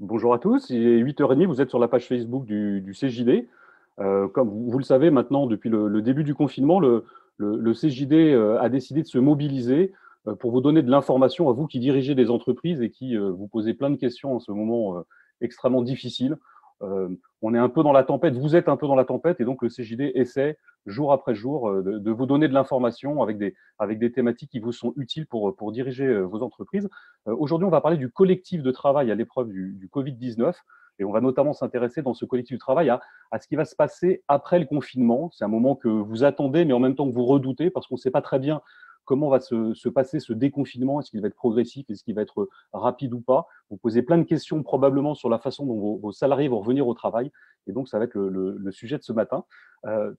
Bonjour à tous, il est 8h30, vous êtes sur la page Facebook du CJD. Comme vous le savez maintenant, depuis le début du confinement, le CJD a décidé de se mobiliser pour vous donner de l'information à vous qui dirigez des entreprises et qui vous posez plein de questions en ce moment extrêmement difficile. Euh, on est un peu dans la tempête, vous êtes un peu dans la tempête, et donc le CJD essaie jour après jour de vous donner de l'information avec des thématiques qui vous sont utiles pour diriger vos entreprises. Aujourd'hui, on va parler du collectif de travail à l'épreuve du Covid-19, et on va notamment s'intéresser dans ce collectif de travail à ce qui va se passer après le confinement. C'est un moment que vous attendez, mais en même temps que vous redoutez, parce qu'on ne sait pas très bien comment va se passer ce déconfinement. Est-ce qu'il va être progressif? Est-ce qu'il va être rapide ou pas? Vous posez plein de questions probablement sur la façon dont vos salariés vont revenir au travail. Et donc, ça va être le sujet de ce matin.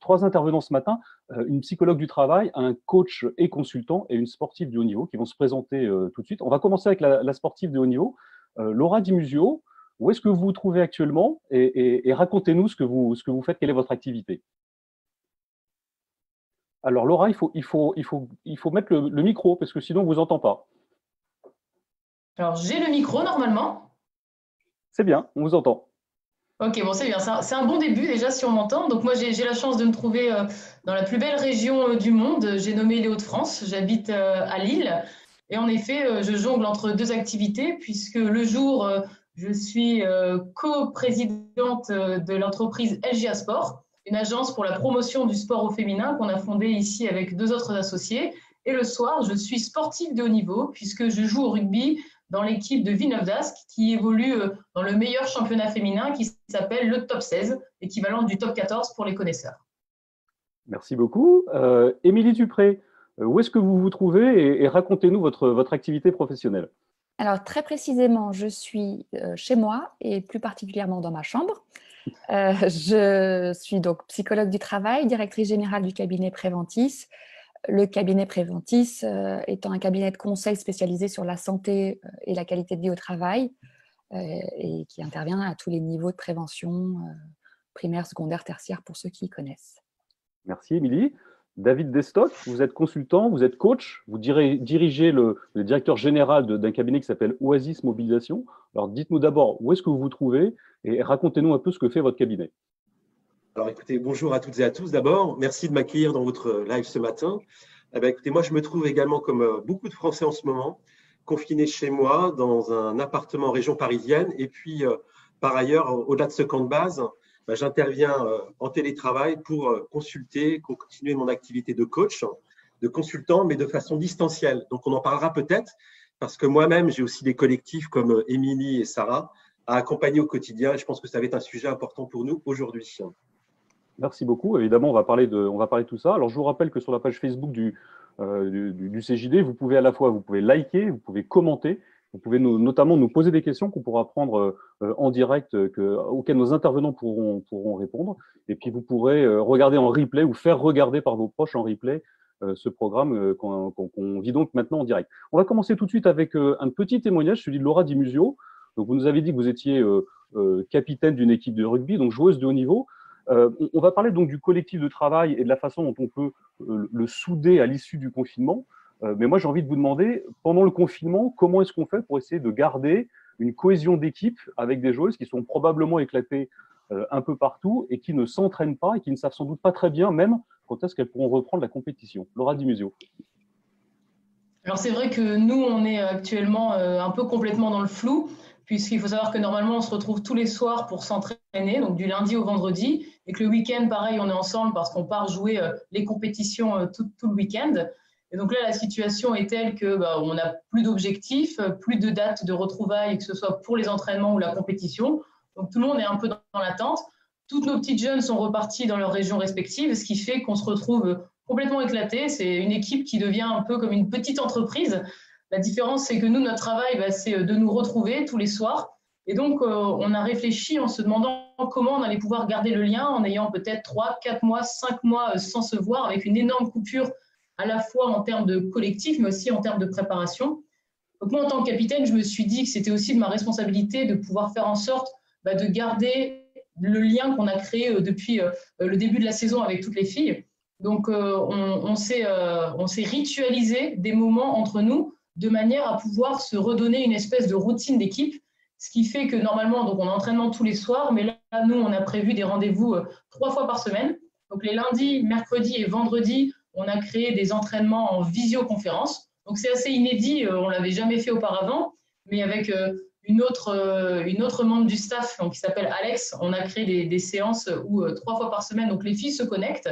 Trois intervenants ce matin, une psychologue du travail, un coach et consultant et une sportive de haut niveau qui vont se présenter tout de suite. On va commencer avec la sportive de haut niveau, Laura Di Musio. Où est-ce que vous vous trouvez actuellement et racontez-nous ce que vous faites, quelle est votre activité. Alors Laura, il faut mettre le micro parce que sinon on ne vous entend pas. Alors, j'ai le micro normalement. C'est bien, on vous entend. Ok, bon, c'est bien. C'est un bon début déjà si on m'entend. Donc, moi, j'ai la chance de me trouver dans la plus belle région du monde. J'ai nommé les Hauts-de-France. J'habite à Lille. Et en effet, je jongle entre deux activités puisque le jour, je suis coprésidente de l'entreprise LGA Sport, une agence pour la promotion du sport au féminin qu'on a fondée ici avec deux autres associés. Et le soir, je suis sportive de haut niveau puisque je joue au rugby dans l'équipe de Villeneuve d'Ascq qui évolue dans le meilleur championnat féminin qui s'appelle le Top 16, équivalent du Top 14 pour les connaisseurs. Merci beaucoup. Émilie Dupré, où est-ce que vous vous trouvez et racontez-nous votre activité professionnelle. Alors, très précisément, je suis chez moi et plus particulièrement dans ma chambre. Je suis donc psychologue du travail, directrice générale du cabinet Préventis. Le cabinet Préventis étant un cabinet de conseil spécialisé sur la santé et la qualité de vie au travail et qui intervient à tous les niveaux de prévention, primaire, secondaire, tertiaire, pour ceux qui connaissent. Merci Émilie. David Destock, vous êtes consultant, vous êtes coach, vous dirigez le directeur général d'un cabinet qui s'appelle Oasis Mobilisation. Alors dites-nous d'abord où est-ce que vous vous trouvez et racontez-nous un peu ce que fait votre cabinet. Alors écoutez, bonjour à toutes et à tous d'abord. Merci de m'accueillir dans votre live ce matin. Écoutez, moi je me trouve également comme beaucoup de Français en ce moment, confiné chez moi dans un appartement en région parisienne. Et puis par ailleurs, au-delà de ce camp de base, j'interviens en télétravail pour consulter, pour continuer mon activité de coach, de consultant, mais de façon distancielle. Donc on en parlera peut-être parce que moi-même j'ai aussi des collectifs comme Émilie et Sarah à accompagner au quotidien. Et je pense que ça va être un sujet important pour nous aujourd'hui. Merci beaucoup. Évidemment, on va parler de tout ça. Alors, je vous rappelle que sur la page Facebook du CJD, vous pouvez à la fois liker, vous pouvez commenter, vous pouvez notamment nous poser des questions qu'on pourra prendre en direct, auxquelles nos intervenants pourront répondre. Et puis, vous pourrez regarder en replay ou faire regarder par vos proches en replay ce programme qu'on vit donc maintenant en direct. On va commencer tout de suite avec un petit témoignage, celui de Laura Di Musio. Donc, vous nous avez dit que vous étiez capitaine d'une équipe de rugby, donc joueuse de haut niveau. On va parler donc du collectif de travail et de la façon dont on peut le souder à l'issue du confinement. Mais moi, j'ai envie de vous demander, pendant le confinement, comment est-ce qu'on fait pour essayer de garder une cohésion d'équipe avec des joueuses qui sont probablement éclatées un peu partout et qui ne s'entraînent pas et qui ne savent sans doute pas très bien même quand est-ce qu'elles pourront reprendre la compétition. Laura Di Musio. Alors c'est vrai que nous, on est actuellement un peu complètement dans le flou, puisqu'il faut savoir que normalement, on se retrouve tous les soirs pour s'entraîner, donc du lundi au vendredi, et que le week-end, pareil, on est ensemble parce qu'on part jouer les compétitions tout le week-end. Et donc là, la situation est telle que on n'a plus d'objectifs, plus de dates de retrouvailles, que ce soit pour les entraînements ou la compétition. Donc tout le monde est un peu dans l'attente. Toutes nos petites jeunes sont reparties dans leurs régions respectives, ce qui fait qu'on se retrouve complètement éclaté. C'est une équipe qui devient un peu comme une petite entreprise. La différence, c'est que nous, notre travail, c'est de nous retrouver tous les soirs. Et donc, on a réfléchi en se demandant comment on allait pouvoir garder le lien en ayant peut-être 3, 4 mois, 5 mois sans se voir, avec une énorme coupure à la fois en termes de collectif, mais aussi en termes de préparation. Donc moi, en tant que capitaine, je me suis dit que c'était aussi de ma responsabilité de pouvoir faire en sorte de garder le lien qu'on a créé depuis le début de la saison avec toutes les filles. Donc, on s'est ritualisé des moments entre nous de manière à pouvoir se redonner une espèce de routine d'équipe, Ce qui fait que normalement, donc on a entraînement tous les soirs, mais là, nous, on a prévu des rendez-vous 3 fois par semaine. Donc les lundis, mercredis et vendredis, on a créé des entraînements en visioconférence. Donc c'est assez inédit, on ne l'avait jamais fait auparavant, mais avec une autre membre du staff donc, qui s'appelle Alex, on a créé des séances où 3 fois par semaine, donc les filles se connectent.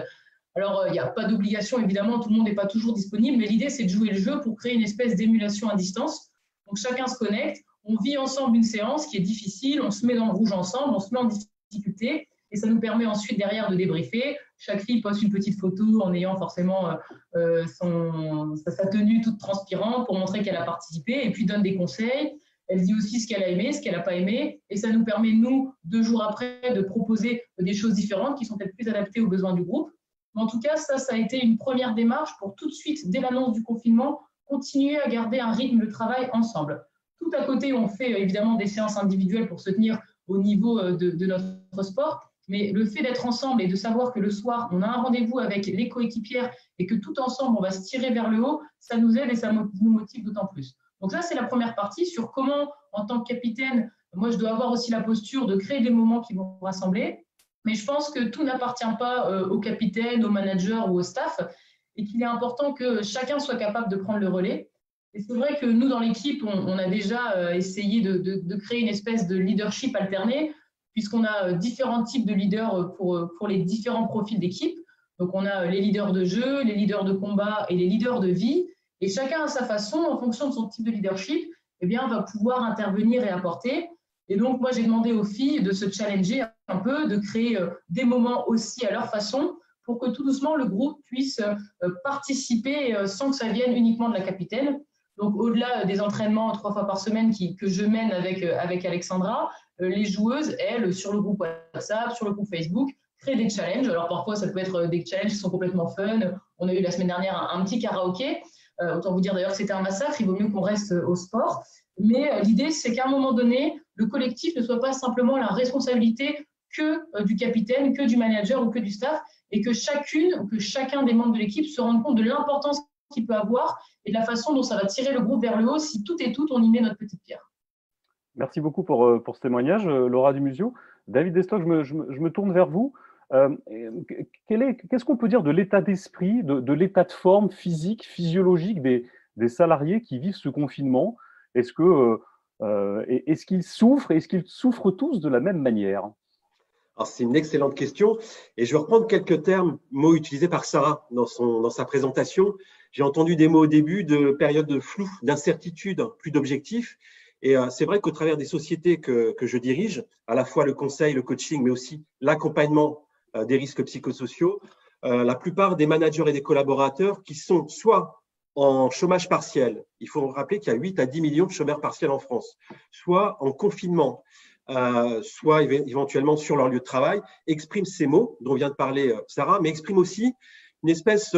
Alors, il n'y a pas d'obligation, évidemment, tout le monde n'est pas toujours disponible, mais l'idée, c'est de jouer le jeu pour créer une espèce d'émulation à distance. Donc, chacun se connecte, on vit ensemble une séance qui est difficile, on se met dans le rouge ensemble, on se met en difficulté, et ça nous permet ensuite derrière de débriefer. Chaque fille poste une petite photo en ayant forcément sa tenue toute transpirante pour montrer qu'elle a participé, et puis donne des conseils. Elle dit aussi ce qu'elle a aimé, ce qu'elle n'a pas aimé, et ça nous permet, nous, 2 jours après, de proposer des choses différentes qui sont peut-être plus adaptées aux besoins du groupe. Mais en tout cas, ça a été une première démarche pour tout de suite, dès l'annonce du confinement, continuer à garder un rythme de travail ensemble. Tout à côté, on fait évidemment des séances individuelles pour se tenir au niveau de notre sport, mais le fait d'être ensemble et de savoir que le soir, on a un rendez-vous avec les coéquipières et que tout ensemble, on va se tirer vers le haut, ça nous aide et ça nous motive d'autant plus. Donc ça, c'est la première partie sur comment, en tant que capitaine, moi, je dois avoir aussi la posture de créer des moments qui vont rassembler. Mais je pense que tout n'appartient pas au capitaine, au manager ou au staff et qu'il est important que chacun soit capable de prendre le relais. Et c'est vrai que nous, dans l'équipe, on a déjà essayé de créer une espèce de leadership alterné puisqu'on a différents types de leaders pour les différents profils d'équipe. Donc, on a les leaders de jeu, les leaders de combat et les leaders de vie. Et chacun à sa façon, en fonction de son type de leadership, eh bien, va pouvoir intervenir et apporter. Et donc, moi, j'ai demandé aux filles de se challenger un peu, de créer des moments aussi à leur façon pour que tout doucement, le groupe puisse participer sans que ça vienne uniquement de la capitaine. Donc, au-delà des entraînements 3 fois par semaine que je mène avec Alexandra, les joueuses, elles, sur le groupe WhatsApp, sur le groupe Facebook, créent des challenges. Alors, parfois, ça peut être des challenges qui sont complètement fun. On a eu la semaine dernière un petit karaoké. Autant vous dire d'ailleurs que c'était un massacre, il vaut mieux qu'on reste au sport. Mais l'idée, c'est qu'à un moment donné, le collectif ne soit pas simplement la responsabilité que du capitaine, que du manager ou que du staff, et que chacune ou que chacun des membres de l'équipe se rende compte de l'importance qu'il peut avoir et de la façon dont ça va tirer le groupe vers le haut si tout et toutes on y met notre petite pierre. Merci beaucoup pour ce témoignage, Laura Dumusio. David Destock, je me tourne vers vous. Qu'est-ce qu'on peut dire de l'état d'esprit, de l'état de forme physique, physiologique des salariés qui vivent ce confinement? Est-ce qu'ils souffrent? Est-ce qu'ils souffrent tous de la même manière? Alors, c'est une excellente question et je vais reprendre quelques mots utilisés par Sarah dans sa présentation. J'ai entendu des mots au début de période de flou, d'incertitude, plus d'objectifs. Et c'est vrai qu'au travers des sociétés que je dirige, à la fois le conseil, le coaching, mais aussi l'accompagnement des risques psychosociaux, la plupart des managers et des collaborateurs qui sont soit en chômage partiel, il faut rappeler qu'il y a 8 à 10 millions de chômeurs partiels en France, soit en confinement, soit éventuellement sur leur lieu de travail, expriment ces mots dont vient de parler Sarah, mais expriment aussi une espèce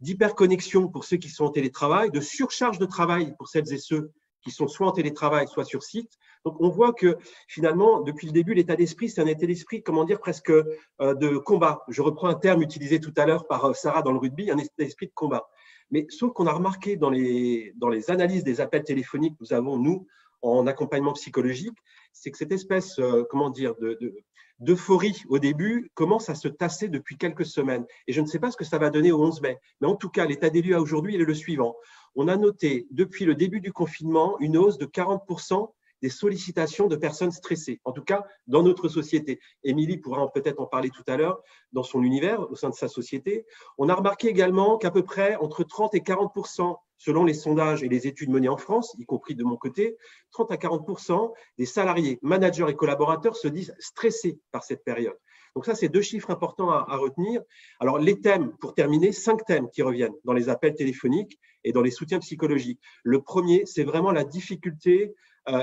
d'hyperconnexion pour ceux qui sont en télétravail, de surcharge de travail pour celles et ceux qui sont soit en télétravail, soit sur site. Donc, on voit que finalement, depuis le début, l'état d'esprit, c'est un état d'esprit, comment dire, presque de combat. Je reprends un terme utilisé tout à l'heure par Sarah dans le rugby, un état d'esprit de combat. Mais sauf qu'on a remarqué dans les analyses des appels téléphoniques que nous avons, nous, en accompagnement psychologique, c'est que cette espèce, comment dire, d'euphorie au début commence à se tasser depuis quelques semaines. Et je ne sais pas ce que ça va donner au 11 mai. Mais en tout cas, l'état des lieux aujourd'hui, il est le suivant. On a noté, depuis le début du confinement, une hausse de 40% des sollicitations de personnes stressées, en tout cas dans notre société. Émilie pourra peut-être en parler tout à l'heure dans son univers, au sein de sa société. On a remarqué également qu'à peu près entre 30 et 40%, selon les sondages et les études menées en France, y compris de mon côté, 30 à 40% des salariés, managers et collaborateurs se disent stressés par cette période. Donc ça, c'est 2 chiffres importants à retenir. Alors les thèmes, pour terminer, 5 thèmes qui reviennent dans les appels téléphoniques et dans les soutiens psychologiques. Le premier, c'est vraiment la difficulté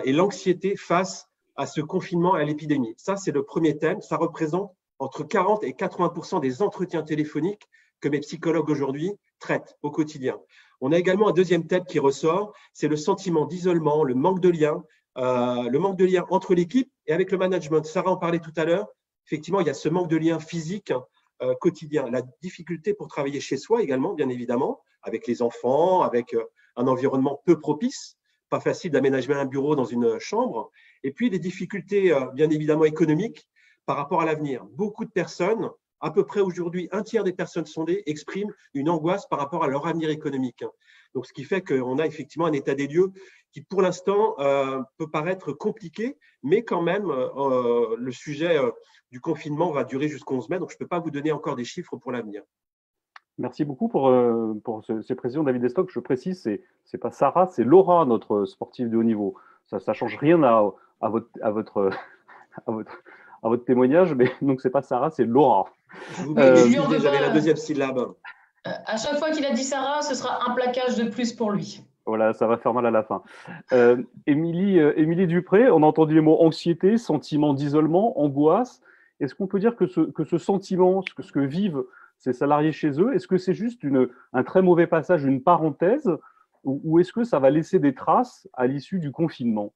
et l'anxiété face à ce confinement et à l'épidémie. Ça, c'est le premier thème. Ça représente entre 40 et 80% des entretiens téléphoniques que mes psychologues aujourd'hui traitent au quotidien. On a également un deuxième thème qui ressort, c'est le sentiment d'isolement, le manque de lien entre l'équipe et avec le management. Sarah en parlait tout à l'heure. Effectivement, il y a ce manque de lien physique quotidien. La difficulté pour travailler chez soi également, bien évidemment, avec les enfants, avec un environnement peu propice. Pas facile d'aménager un bureau dans une chambre. Et puis, des difficultés, bien évidemment, économiques par rapport à l'avenir. Beaucoup de personnes, à peu près aujourd'hui, un tiers des personnes sondées expriment une angoisse par rapport à leur avenir économique. Donc, ce qui fait qu'on a effectivement un état des lieux qui, pour l'instant, peut paraître compliqué, mais quand même, le sujet du confinement va durer jusqu'au 11 mai, donc je ne peux pas vous donner encore des chiffres pour l'avenir. Merci beaucoup pour ces précisions, David Estock. Je précise, c'est pas Sarah, c'est Laura, notre sportive de haut niveau. Ça change rien à votre témoignage, mais donc c'est pas Sarah, c'est Laura. Je vous prie, j'avais la deuxième syllabe. À chaque fois qu'il a dit Sarah, ce sera un plaquage de plus pour lui. Voilà, ça va faire mal à la fin. Émilie Dupré, on a entendu les mots anxiété, sentiment d'isolement, angoisse. Est-ce qu'on peut dire que ce sentiment, ce que vivent ces salariés chez eux, est-ce que c'est juste un très mauvais passage, une parenthèse, ou est-ce que ça va laisser des traces à l'issue du confinement?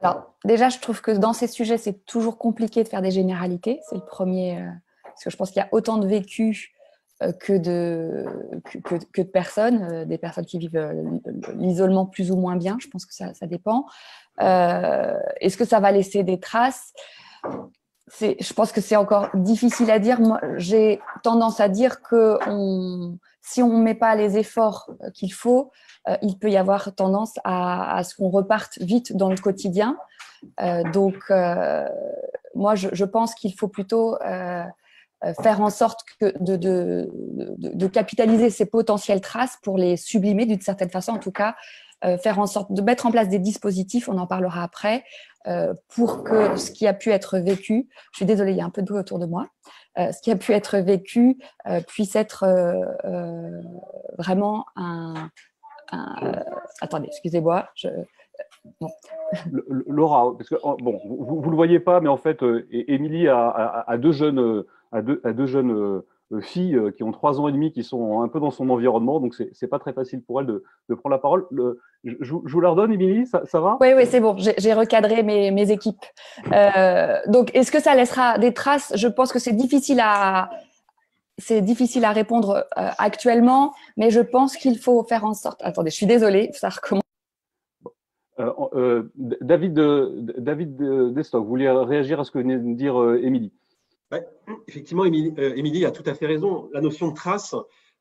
Alors, déjà, je trouve que dans ces sujets, c'est toujours compliqué de faire des généralités. C'est le premier, parce que je pense qu'il y a autant de vécus que de personnes, des personnes qui vivent l'isolement plus ou moins bien. Je pense que ça dépend. Est-ce que ça va laisser des traces? Je pense que c'est encore difficile à dire. Moi, j'ai tendance à dire que si on ne met pas les efforts qu'il faut, il peut y avoir tendance à ce qu'on reparte vite dans le quotidien. Moi, je pense qu'il faut plutôt faire en sorte de capitaliser ces potentielles traces pour les sublimer d'une certaine façon, en tout cas, faire en sorte de mettre en place des dispositifs, on en parlera après, pour que ce qui a pu être vécu, je suis désolée, il y a un peu de bruit autour de moi, ce qui a pu être vécu puisse être vraiment attendez, excusez-moi. Bon. Laura, parce que bon, vous le voyez pas, mais en fait, Émilie a deux jeunes filles qui ont 3 ans et demi, qui sont un peu dans son environnement, donc c'est pas très facile pour elle de prendre la parole. Je vous la redonne, Émilie, ça va? Oui, c'est bon, j'ai recadré mes équipes. Donc, est-ce que ça laissera des traces? Je pense que c'est difficile à répondre actuellement, mais je pense qu'il faut faire en sorte… Attendez, je suis désolée, ça recommence. David Destock, vous vouliez réagir à ce que venait de dire Émilie? Ouais, effectivement, Émilie a tout à fait raison. La notion de trace,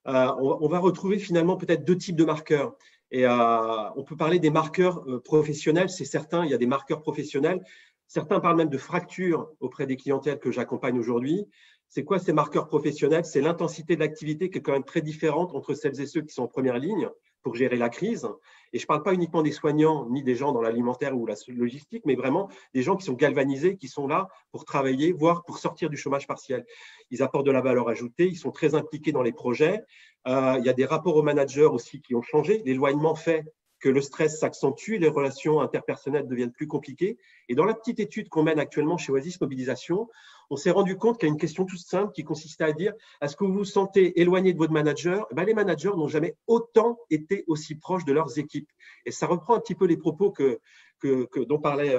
on va retrouver finalement peut-être 2 types de marqueurs. Et on peut parler des marqueurs professionnels, c'est certain, il y a des marqueurs professionnels. Certains parlent même de fractures auprès des clientèles que j'accompagne aujourd'hui. C'est quoi ces marqueurs professionnels? C'est l'intensité de l'activité qui est quand même très différente entre celles et ceux qui sont en première ligne pour gérer la crise. Et je ne parle pas uniquement des soignants ni des gens dans l'alimentaire ou la logistique, mais vraiment des gens qui sont galvanisés, qui sont là pour travailler, voire pour sortir du chômage partiel. Ils apportent de la valeur ajoutée, ils sont très impliqués dans les projets. Il y a des rapports aux managers aussi qui ont changé. L'éloignement fait que le stress s'accentue, les relations interpersonnelles deviennent plus compliquées. Et dans la petite étude qu'on mène actuellement chez Oasis Mobilisation, on s'est rendu compte qu'il y a une question toute simple qui consistait à dire: est-ce que vous vous sentez éloigné de votre manager? Les managers n'ont jamais autant été aussi proches de leurs équipes. Et ça reprend un petit peu les propos dont parlait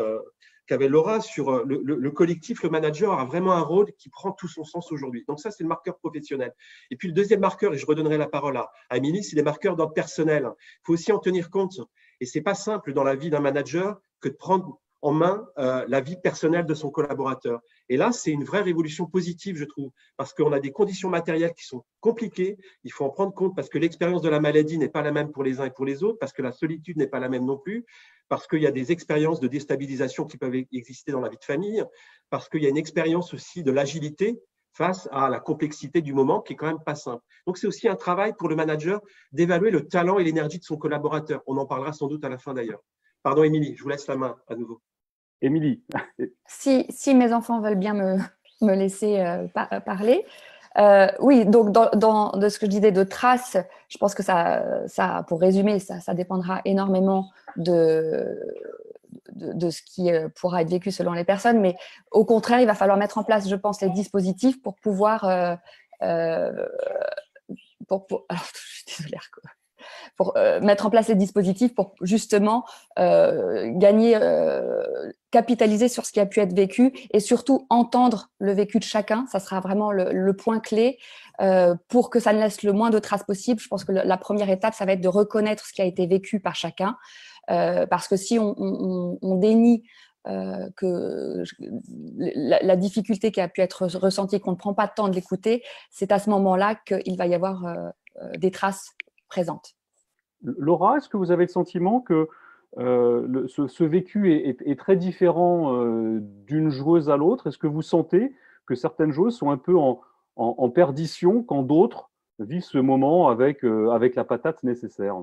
qu'avait Laura sur le collectif. Le manager a vraiment un rôle qui prend tout son sens aujourd'hui. Donc ça, c'est le marqueur professionnel. Et puis le deuxième marqueur, et je redonnerai la parole à Émilie, c'est les marqueurs d'ordre personnel. Il faut aussi en tenir compte. Et c'est pas simple dans la vie d'un manager que de prendre en main la vie personnelle de son collaborateur. Et là, c'est une vraie révolution positive, je trouve, parce qu'on a des conditions matérielles qui sont compliquées. Il faut en prendre compte parce que l'expérience de la maladie n'est pas la même pour les uns et pour les autres, parce que la solitude n'est pas la même non plus, parce qu'il y a des expériences de déstabilisation qui peuvent exister dans la vie de famille, parce qu'il y a une expérience aussi de l'agilité face à la complexité du moment qui est quand même pas simple. Donc, c'est aussi un travail pour le manager d'évaluer le talent et l'énergie de son collaborateur. On en parlera sans doute à la fin d'ailleurs. Pardon, Émilie, je vous laisse la main à nouveau. Émilie. Si mes enfants veulent bien me laisser parler. Oui, donc de ce que je disais de traces, je pense que ça pour résumer, ça dépendra énormément de ce qui pourra être vécu selon les personnes. Mais au contraire, il va falloir mettre en place, je pense, les dispositifs pour pouvoir… alors, je suis désolée, pour mettre en place les dispositifs pour justement capitaliser sur ce qui a pu être vécu et surtout entendre le vécu de chacun. Ça sera vraiment le point clé pour que ça ne laisse le moins de traces possible. Je pense que la première étape, ça va être de reconnaître ce qui a été vécu par chacun. Parce que si on dénie que la difficulté qui a pu être ressentie, qu'on ne prend pas le temps de l'écouter, c'est à ce moment-là qu'il va y avoir des traces présentes. Laura, est-ce que vous avez le sentiment que ce vécu est très différent d'une joueuse à l'autre? Est-ce que vous sentez que certaines joueuses sont un peu en perdition quand d'autres vivent ce moment avec la patate nécessaire?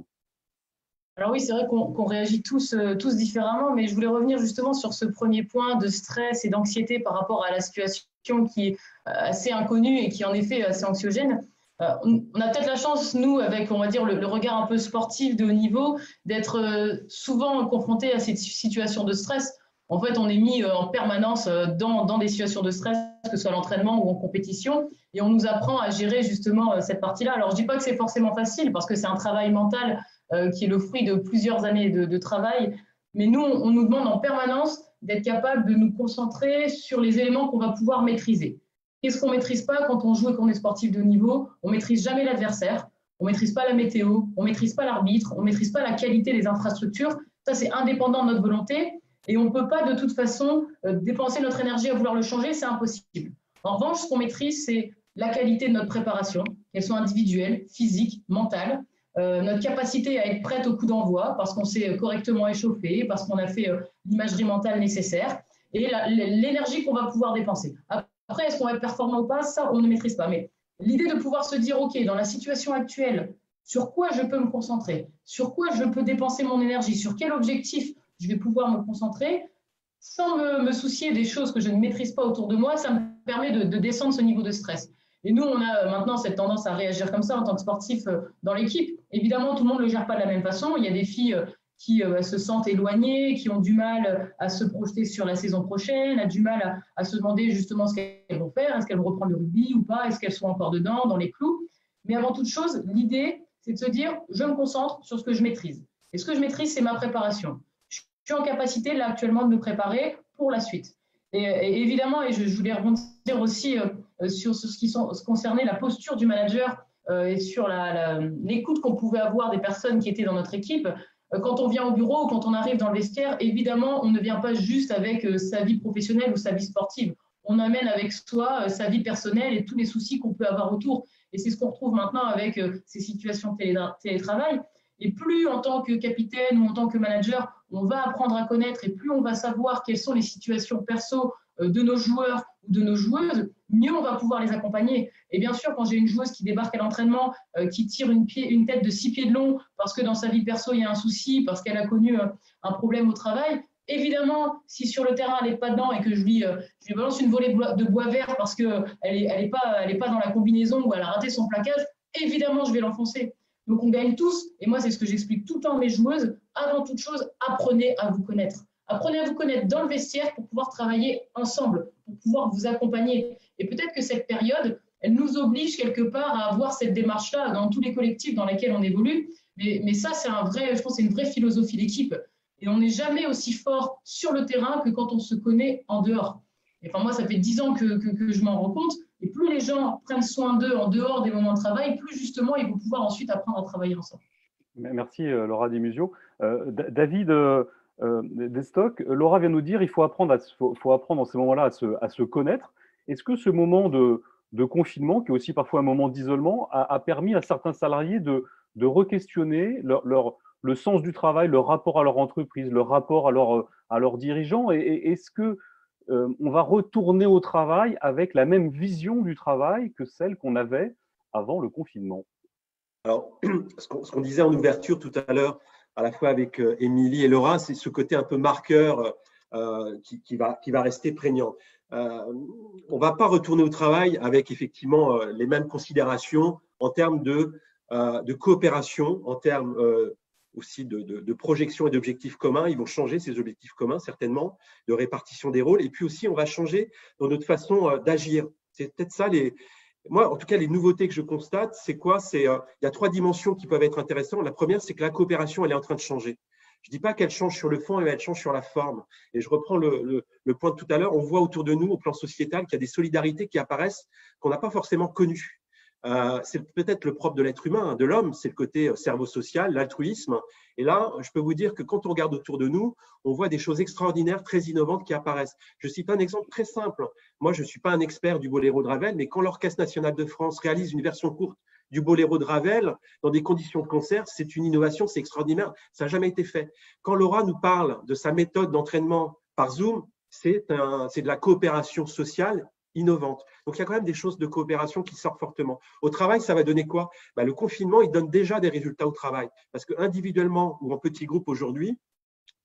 Alors oui, c'est vrai qu'on réagit tous différemment, mais je voulais revenir justement sur ce premier point de stress et d'anxiété par rapport à la situation qui est assez inconnue et qui est en effet assez anxiogène. On a peut-être la chance, nous, avec, on va dire, le regard un peu sportif de haut niveau, d'être souvent confrontés à cette situation de stress. En fait, on est mis en permanence dans des situations de stress, que ce soit à l'entraînement ou en compétition, et on nous apprend à gérer justement cette partie-là. Alors, je ne dis pas que c'est forcément facile, parce que c'est un travail mental qui est le fruit de plusieurs années de travail, mais nous, on nous demande en permanence d'être capable de nous concentrer sur les éléments qu'on va pouvoir maîtriser. Qu'est-ce qu'on ne maîtrise pas quand on joue et qu'on est sportif de haut niveau? On ne maîtrise jamais l'adversaire, on ne maîtrise pas la météo, on ne maîtrise pas l'arbitre, on ne maîtrise pas la qualité des infrastructures. Ça, c'est indépendant de notre volonté et on ne peut pas de toute façon dépenser notre énergie à vouloir le changer, c'est impossible. En revanche, ce qu'on maîtrise, c'est la qualité de notre préparation, qu'elle soit individuelle, physique, mentale, notre capacité à être prête au coup d'envoi parce qu'on s'est correctement échauffé, parce qu'on a fait l'imagerie mentale nécessaire et l'énergie qu'on va pouvoir dépenser. Après, est-ce qu'on va être performant ou pas? Ça, on ne maîtrise pas. Mais l'idée de pouvoir se dire, OK, dans la situation actuelle, sur quoi je peux me concentrer? Sur quoi je peux dépenser mon énergie? Sur quel objectif je vais pouvoir me concentrer sans me soucier des choses que je ne maîtrise pas autour de moi? Ça me permet de descendre ce niveau de stress. Et nous, on a maintenant cette tendance à réagir comme ça en tant que sportif dans l'équipe. Évidemment, tout le monde ne le gère pas de la même façon. Il y a des filles qui se sentent éloignées, qui ont du mal à se projeter sur la saison prochaine, a du mal à se demander justement ce qu'elles vont faire, est-ce qu'elles vont reprendre le rugby ou pas, est-ce qu'elles sont encore dedans, dans les clous. Mais avant toute chose, l'idée, c'est de se dire, je me concentre sur ce que je maîtrise. Et ce que je maîtrise, c'est ma préparation. Je suis en capacité, là, actuellement, de me préparer pour la suite. Et évidemment, et je voulais rebondir aussi sur ce qui concernait la posture du manager et sur l'écoute qu'on pouvait avoir des personnes qui étaient dans notre équipe. Quand on vient au bureau ou quand on arrive dans le vestiaire, évidemment, on ne vient pas juste avec sa vie professionnelle ou sa vie sportive. On amène avec soi sa vie personnelle et tous les soucis qu'on peut avoir autour. Et c'est ce qu'on retrouve maintenant avec ces situations de télétravail. Et plus en tant que capitaine ou en tant que manager, on va apprendre à connaître et plus on va savoir quelles sont les situations perso de nos joueurs ou de nos joueuses, mieux on va pouvoir les accompagner. Et bien sûr, quand j'ai une joueuse qui débarque à l'entraînement, qui tire une tête de 6 pieds de long parce que dans sa vie perso, il y a un souci, parce qu'elle a connu un problème au travail, évidemment, si sur le terrain, elle n'est pas dedans et que je lui balance une volée de bois vert parce qu'elle n'est pas dans la combinaison ou elle a raté son plaquage, évidemment, je vais l'enfoncer. Donc, on gagne tous. Et moi, c'est ce que j'explique tout le temps à mes joueuses. Avant toute chose, apprenez à vous connaître. Apprenez à vous connaître dans le vestiaire pour pouvoir travailler ensemble, pour pouvoir vous accompagner. Et peut-être que cette période, elle nous oblige quelque part à avoir cette démarche-là dans tous les collectifs dans lesquels on évolue. Mais ça, je pense, c'est une vraie philosophie d'équipe. Et on n'est jamais aussi fort sur le terrain que quand on se connaît en dehors. Et enfin, moi, ça fait 10 ans que je m'en rends compte. Et plus les gens prennent soin d'eux en dehors des moments de travail, plus justement, ils vont pouvoir ensuite apprendre à travailler ensemble. Merci Laura Dimusio. David Destock, Laura vient nous dire qu'il faut apprendre en ces moments-là à se connaître. Est-ce que ce moment de confinement, qui est aussi parfois un moment d'isolement, a permis à certains salariés de re-questionner le sens du travail, leur rapport à leur entreprise, leur rapport à leurs dirigeants? Et est-ce que on va retourner au travail avec la même vision du travail que celle qu'on avait avant le confinement? Alors, ce qu'on disait en ouverture tout à l'heure, à la fois avec Émilie et Laura, c'est ce côté un peu marqueur qui va rester prégnant. On ne va pas retourner au travail avec effectivement les mêmes considérations en termes de coopération, en termes aussi de projection et d'objectifs communs. Ils vont changer ces objectifs communs, certainement, de répartition des rôles. Et puis aussi, on va changer dans notre façon d'agir. C'est peut-être ça moi, en tout cas, les nouveautés que je constate, c'est quoi? Il y a 3 dimensions qui peuvent être intéressantes. La première, c'est que la coopération, elle est en train de changer. Je ne dis pas qu'elle change sur le fond, mais elle change sur la forme. Et je reprends le point de tout à l'heure. On voit autour de nous, au plan sociétal, qu'il y a des solidarités qui apparaissent qu'on n'a pas forcément connues. C'est peut-être le propre de l'être humain, de l'homme, c'est le côté cerveau social, l'altruisme. Et là, je peux vous dire que quand on regarde autour de nous, on voit des choses extraordinaires, très innovantes qui apparaissent. Je cite un exemple très simple. Moi, je ne suis pas un expert du boléro de Ravel, mais quand l'Orchestre national de France réalise une version courte du boléro de Ravel dans des conditions de concert, c'est une innovation, c'est extraordinaire, ça n'a jamais été fait. Quand Laura nous parle de sa méthode d'entraînement par Zoom, c'est de la coopération sociale innovante. Donc, il y a quand même des choses de coopération qui sortent fortement. Au travail, ça va donner quoi? Le confinement, il donne déjà des résultats au travail. Parce qu'individuellement ou en petits groupes aujourd'hui,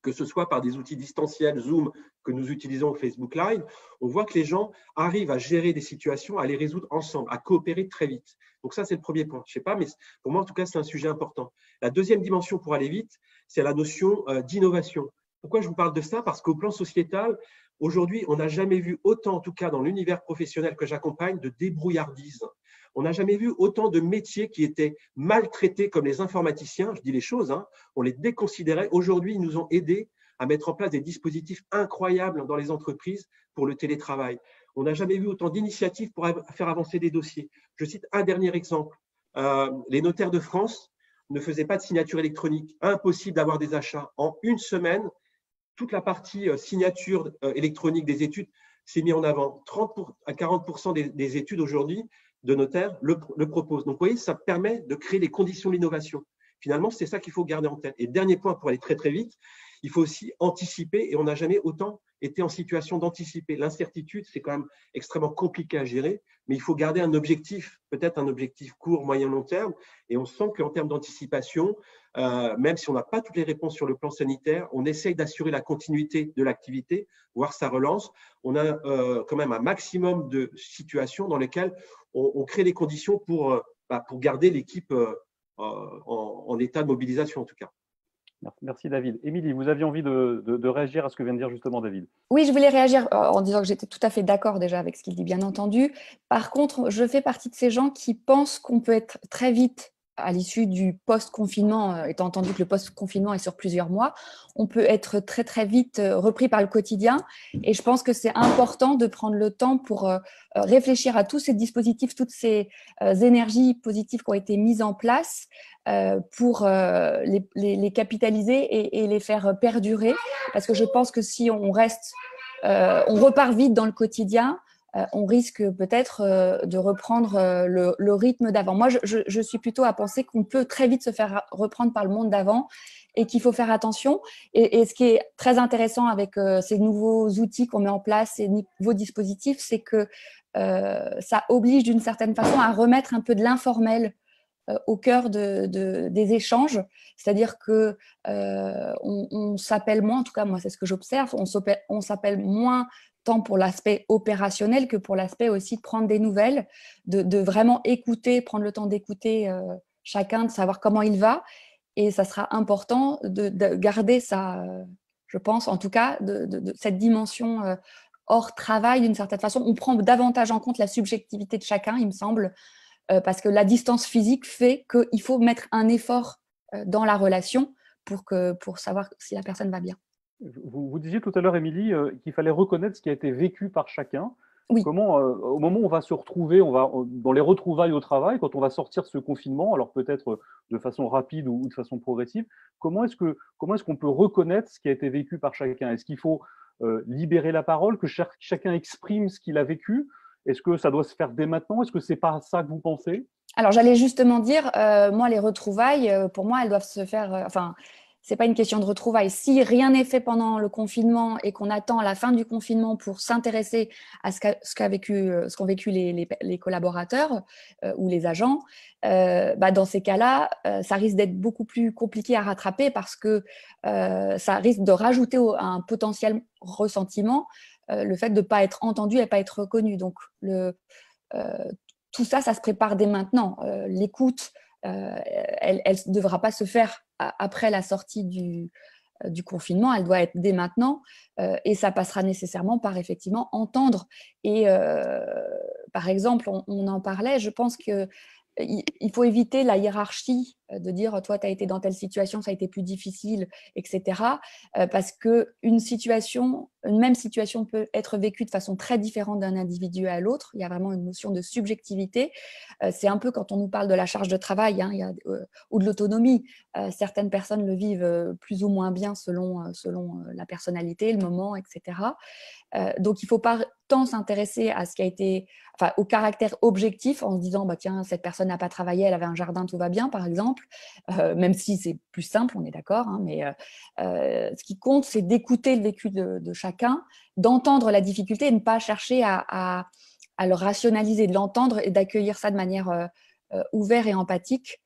que ce soit par des outils distanciels, Zoom, que nous utilisons au Facebook Live, on voit que les gens arrivent à gérer des situations, à les résoudre ensemble, à coopérer très vite. Donc ça, c'est le premier point. Je ne sais pas, mais pour moi, en tout cas, c'est un sujet important. La deuxième dimension pour aller vite, c'est la notion d'innovation. Pourquoi je vous parle de ça? Parce qu'au plan sociétal, aujourd'hui, on n'a jamais vu autant, en tout cas dans l'univers professionnel que j'accompagne, de débrouillardise. On n'a jamais vu autant de métiers qui étaient maltraités comme les informaticiens, je dis les choses, on les déconsidérait. Aujourd'hui, ils nous ont aidés à mettre en place des dispositifs incroyables dans les entreprises pour le télétravail. On n'a jamais vu autant d'initiatives pour faire avancer des dossiers. Je cite un dernier exemple. Les notaires de France ne faisaient pas de signature électronique. Impossible d'avoir des achats. En une semaine, toute la partie signature électronique des études s'est mise en avant. 30 à 40% des études aujourd'hui de notaires le proposent. Donc, vous voyez, ça permet de créer les conditions de l'innovation. Finalement, c'est ça qu'il faut garder en tête. Et dernier point, pour aller très, très vite, il faut aussi anticiper, et on n'a jamais autant été en situation d'anticiper. L'incertitude, c'est quand même extrêmement compliqué à gérer, mais il faut garder un objectif, peut-être un objectif court, moyen, long terme, et on sent qu'en termes d'anticipation, même si on n'a pas toutes les réponses sur le plan sanitaire, on essaye d'assurer la continuité de l'activité, voire sa relance. On a quand même un maximum de situations dans lesquelles on crée les conditions pour garder l'équipe en état de mobilisation, en tout cas. Merci David. Émilie, vous aviez envie de réagir à ce que vient de dire justement David? Oui, je voulais réagir en disant que j'étais tout à fait d'accord déjà avec ce qu'il dit, bien entendu. Par contre, je fais partie de ces gens qui pensent qu'on peut être très vite à l'issue du post-confinement, étant entendu que le post-confinement est sur plusieurs mois, on peut être très très vite repris par le quotidien. Et je pense que c'est important de prendre le temps pour réfléchir à tous ces dispositifs, toutes ces énergies positives qui ont été mises en place pour les capitaliser et les faire perdurer. Parce que je pense que si on repart vite dans le quotidien, on risque peut-être de reprendre le rythme d'avant. Moi, je suis plutôt à penser qu'on peut très vite se faire reprendre par le monde d'avant et qu'il faut faire attention. Et ce qui est très intéressant avec ces nouveaux outils qu'on met en place, ces nouveaux dispositifs, c'est que ça oblige d'une certaine façon à remettre un peu de l'informel au cœur des échanges, c'est-à-dire que on s'appelle moins, en tout cas moi c'est ce que j'observe, on s'appelle moins tant pour l'aspect opérationnel que pour l'aspect aussi de prendre des nouvelles, de vraiment écouter, prendre le temps d'écouter chacun, de savoir comment il va, et ça sera important de garder ça, je pense en tout cas, de cette dimension hors travail d'une certaine façon. On prend davantage en compte la subjectivité de chacun, il me semble, parce que la distance physique fait qu'il faut mettre un effort dans la relation pour savoir si la personne va bien. Vous disiez tout à l'heure, Émilie, qu'il fallait reconnaître ce qui a été vécu par chacun. Oui. Comment, au moment où on va se retrouver, dans les retrouvailles au travail, quand on va sortir de ce confinement, alors peut-être de façon rapide ou de façon progressive, comment est-ce qu'on peut reconnaître ce qui a été vécu par chacun? Est-ce qu'il faut libérer la parole, que chacun exprime ce qu'il a vécu? Est-ce que ça doit se faire dès maintenant? Est-ce que c'est pas ça que vous pensez? Alors, j'allais justement dire, moi, les retrouvailles, pour moi, elles doivent se faire… c'est pas une question de retrouvailles. Si rien n'est fait pendant le confinement et qu'on attend la fin du confinement pour s'intéresser à ce qu'ont vécu les collaborateurs ou les agents, dans ces cas-là, ça risque d'être beaucoup plus compliqué à rattraper parce que ça risque de rajouter un potentiel ressentiment le fait de ne pas être entendu et de ne pas être reconnu. Donc, tout ça, ça se prépare dès maintenant. L'écoute, elle ne devra pas se faire après la sortie du confinement, elle doit être dès maintenant et ça passera nécessairement par effectivement entendre. Et par exemple, on en parlait, je pense qu'il faut éviter la hiérarchie de dire toi, tu as été dans telle situation, ça a été plus difficile, etc. Parce qu'une même situation peut être vécue de façon très différente d'un individu à l'autre. Il y a vraiment une notion de subjectivité. C'est un peu quand on nous parle de la charge de travail ou de l'autonomie. Certaines personnes le vivent plus ou moins bien selon la personnalité, le moment, etc. Donc, il ne faut pas tant s'intéresser à ce qui a été, au caractère objectif en se disant, tiens, cette personne n'a pas travaillé, elle avait un jardin, tout va bien, par exemple, même si c'est plus simple, on est d'accord, hein, mais ce qui compte, c'est d'écouter le vécu de chacun, d'entendre la difficulté et de ne pas chercher à le rationaliser, de l'entendre et d'accueillir ça de manière ouverte et empathique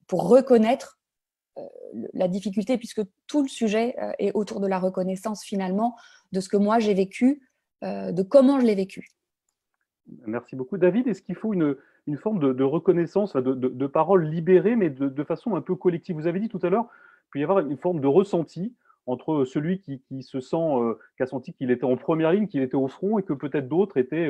pour reconnaître la difficulté, puisque tout le sujet est autour de la reconnaissance finalement de ce que moi j'ai vécu, de comment je l'ai vécu. Merci beaucoup. David, est-ce qu'il faut une forme de reconnaissance, de paroles libérées, mais de façon un peu collective? Vous avez dit tout à l'heure qu'il peut y avoir une forme de ressenti entre celui qui a senti qu'il était en première ligne, qu'il était au front, et que peut-être d'autres étaient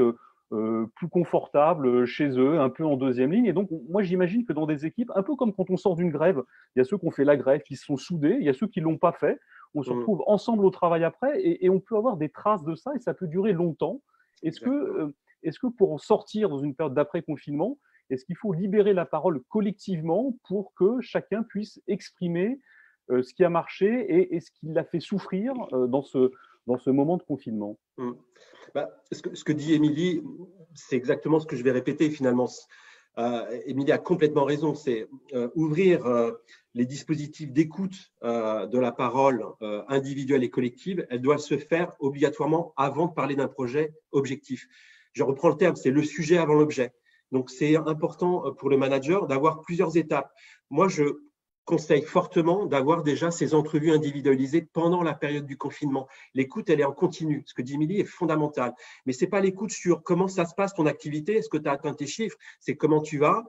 plus confortables chez eux, un peu en deuxième ligne. Et donc, moi, j'imagine que dans des équipes, un peu comme quand on sort d'une grève, il y a ceux qui ont fait la grève, qui se sont soudés, il y a ceux qui ne l'ont pas fait. On se retrouve ensemble au travail après, et on peut avoir des traces de ça, et ça peut durer longtemps. Est-ce que pour en sortir dans une période d'après-confinement, est-ce qu'il faut libérer la parole collectivement pour que chacun puisse exprimer ce qui a marché et ce qui l'a fait souffrir dans ce moment de confinement? Ce que dit Émilie, c'est exactement ce que je vais répéter finalement. Émilie a complètement raison, c'est ouvrir les dispositifs d'écoute de la parole individuelle et collective. Elle doit se faire obligatoirement avant de parler d'un projet objectif. Je reprends le terme, c'est le sujet avant l'objet. Donc, c'est important pour le manager d'avoir plusieurs étapes. Moi, je conseille fortement d'avoir déjà ces entrevues individualisées pendant la période du confinement. L'écoute, elle est en continu. Ce que dit Émilie est fondamental. Mais ce n'est pas l'écoute sur comment ça se passe ton activité, est-ce que tu as atteint tes chiffres, c'est comment tu vas,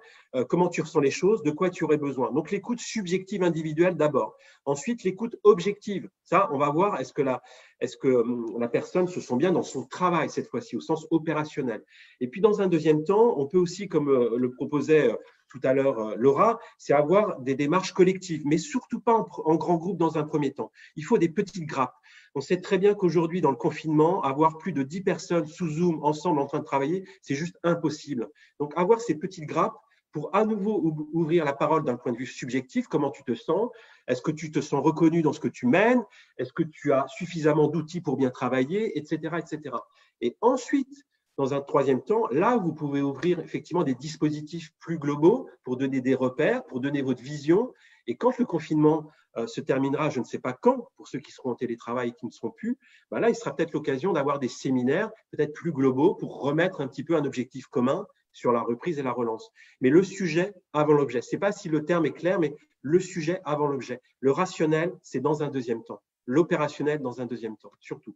comment tu ressens les choses, de quoi tu aurais besoin. Donc, l'écoute subjective individuelle d'abord. Ensuite, l'écoute objective. Ça, on va voir, est-ce que la personne se sent bien dans son travail cette fois-ci, au sens opérationnel. Et puis, dans un deuxième temps, on peut aussi, comme le proposait tout à l'heure Laura, c'est avoir des démarches collectives, mais surtout pas en grand groupe dans un premier temps. Il faut des petites grappes. On sait très bien qu'aujourd'hui, dans le confinement, avoir plus de 10 personnes sous Zoom ensemble en train de travailler, c'est juste impossible. Donc, avoir ces petites grappes pour à nouveau ouvrir la parole d'un point de vue subjectif, comment tu te sens, est-ce que tu te sens reconnu dans ce que tu mènes, est-ce que tu as suffisamment d'outils pour bien travailler, etc., etc. Et ensuite, dans un troisième temps, là, vous pouvez ouvrir effectivement des dispositifs plus globaux pour donner des repères, pour donner votre vision. Et quand le confinement se terminera, je ne sais pas quand, pour ceux qui seront en télétravail et qui ne seront plus, là, il sera peut-être l'occasion d'avoir des séminaires peut-être plus globaux pour remettre un petit peu un objectif commun sur la reprise et la relance. Mais le sujet avant l'objet. Je ne sais pas si le terme est clair, mais le sujet avant l'objet. Le rationnel, c'est dans un deuxième temps. L'opérationnel dans un deuxième temps, surtout.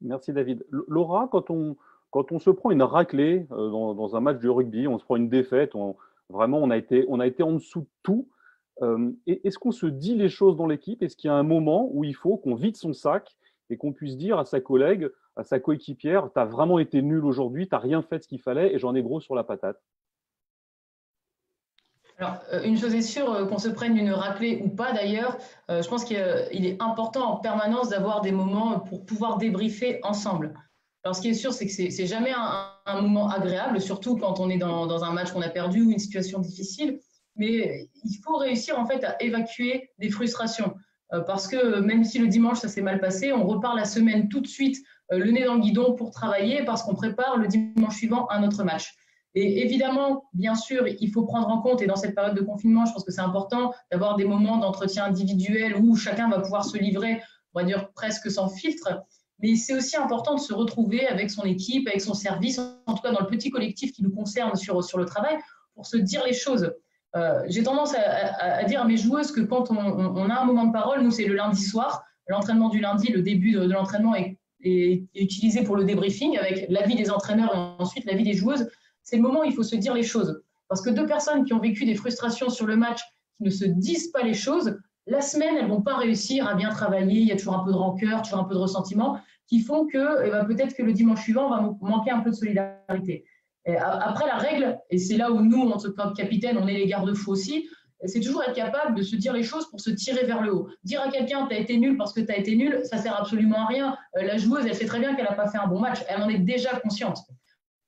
Merci David. Laura, quand on se prend une raclée dans un match de rugby, on se prend une défaite, vraiment on a été en dessous de tout. Est-ce qu'on se dit les choses dans l'équipe? Est-ce qu'il y a un moment où il faut qu'on vide son sac et qu'on puisse dire à sa collègue, à sa coéquipière, tu as vraiment été nul aujourd'hui, tu n'as rien fait de ce qu'il fallait et j'en ai gros sur la patate? Alors, une chose est sûre, qu'on se prenne une raclée ou pas d'ailleurs, je pense qu'il est important en permanence d'avoir des moments pour pouvoir débriefer ensemble. Alors, ce qui est sûr, c'est que c'est jamais un moment agréable, surtout quand on est dans un match qu'on a perdu ou une situation difficile. Mais il faut réussir en fait à évacuer des frustrations. Parce que même si le dimanche, ça s'est mal passé, on repart la semaine tout de suite, le nez dans le guidon pour travailler parce qu'on prépare le dimanche suivant un autre match. Et évidemment, bien sûr, il faut prendre en compte, et dans cette période de confinement, je pense que c'est important d'avoir des moments d'entretien individuel où chacun va pouvoir se livrer, on va dire presque sans filtre. Mais c'est aussi important de se retrouver avec son équipe, avec son service, en tout cas dans le petit collectif qui nous concerne sur le travail, pour se dire les choses. J'ai tendance à dire à mes joueuses que quand on a un moment de parole, nous c'est le lundi soir, l'entraînement du lundi, le début de l'entraînement est utilisé pour le débriefing avec l'avis des entraîneurs et ensuite l'avis des joueuses. C'est le moment où il faut se dire les choses. Parce que deux personnes qui ont vécu des frustrations sur le match, qui ne se disent pas les choses, la semaine, elles ne vont pas réussir à bien travailler. Il y a toujours un peu de rancœur, toujours un peu de ressentiment, qui font que peut-être que le dimanche suivant, on va manquer un peu de solidarité. Et après, la règle, et c'est là où nous, en tant que capitaine, on est les garde-fous aussi, c'est toujours être capable de se dire les choses pour se tirer vers le haut. Dire à quelqu'un tu as été nul parce que tu as été nul, ça sert absolument à rien. La joueuse, elle sait très bien qu'elle n'a pas fait un bon match. Elle en est déjà consciente.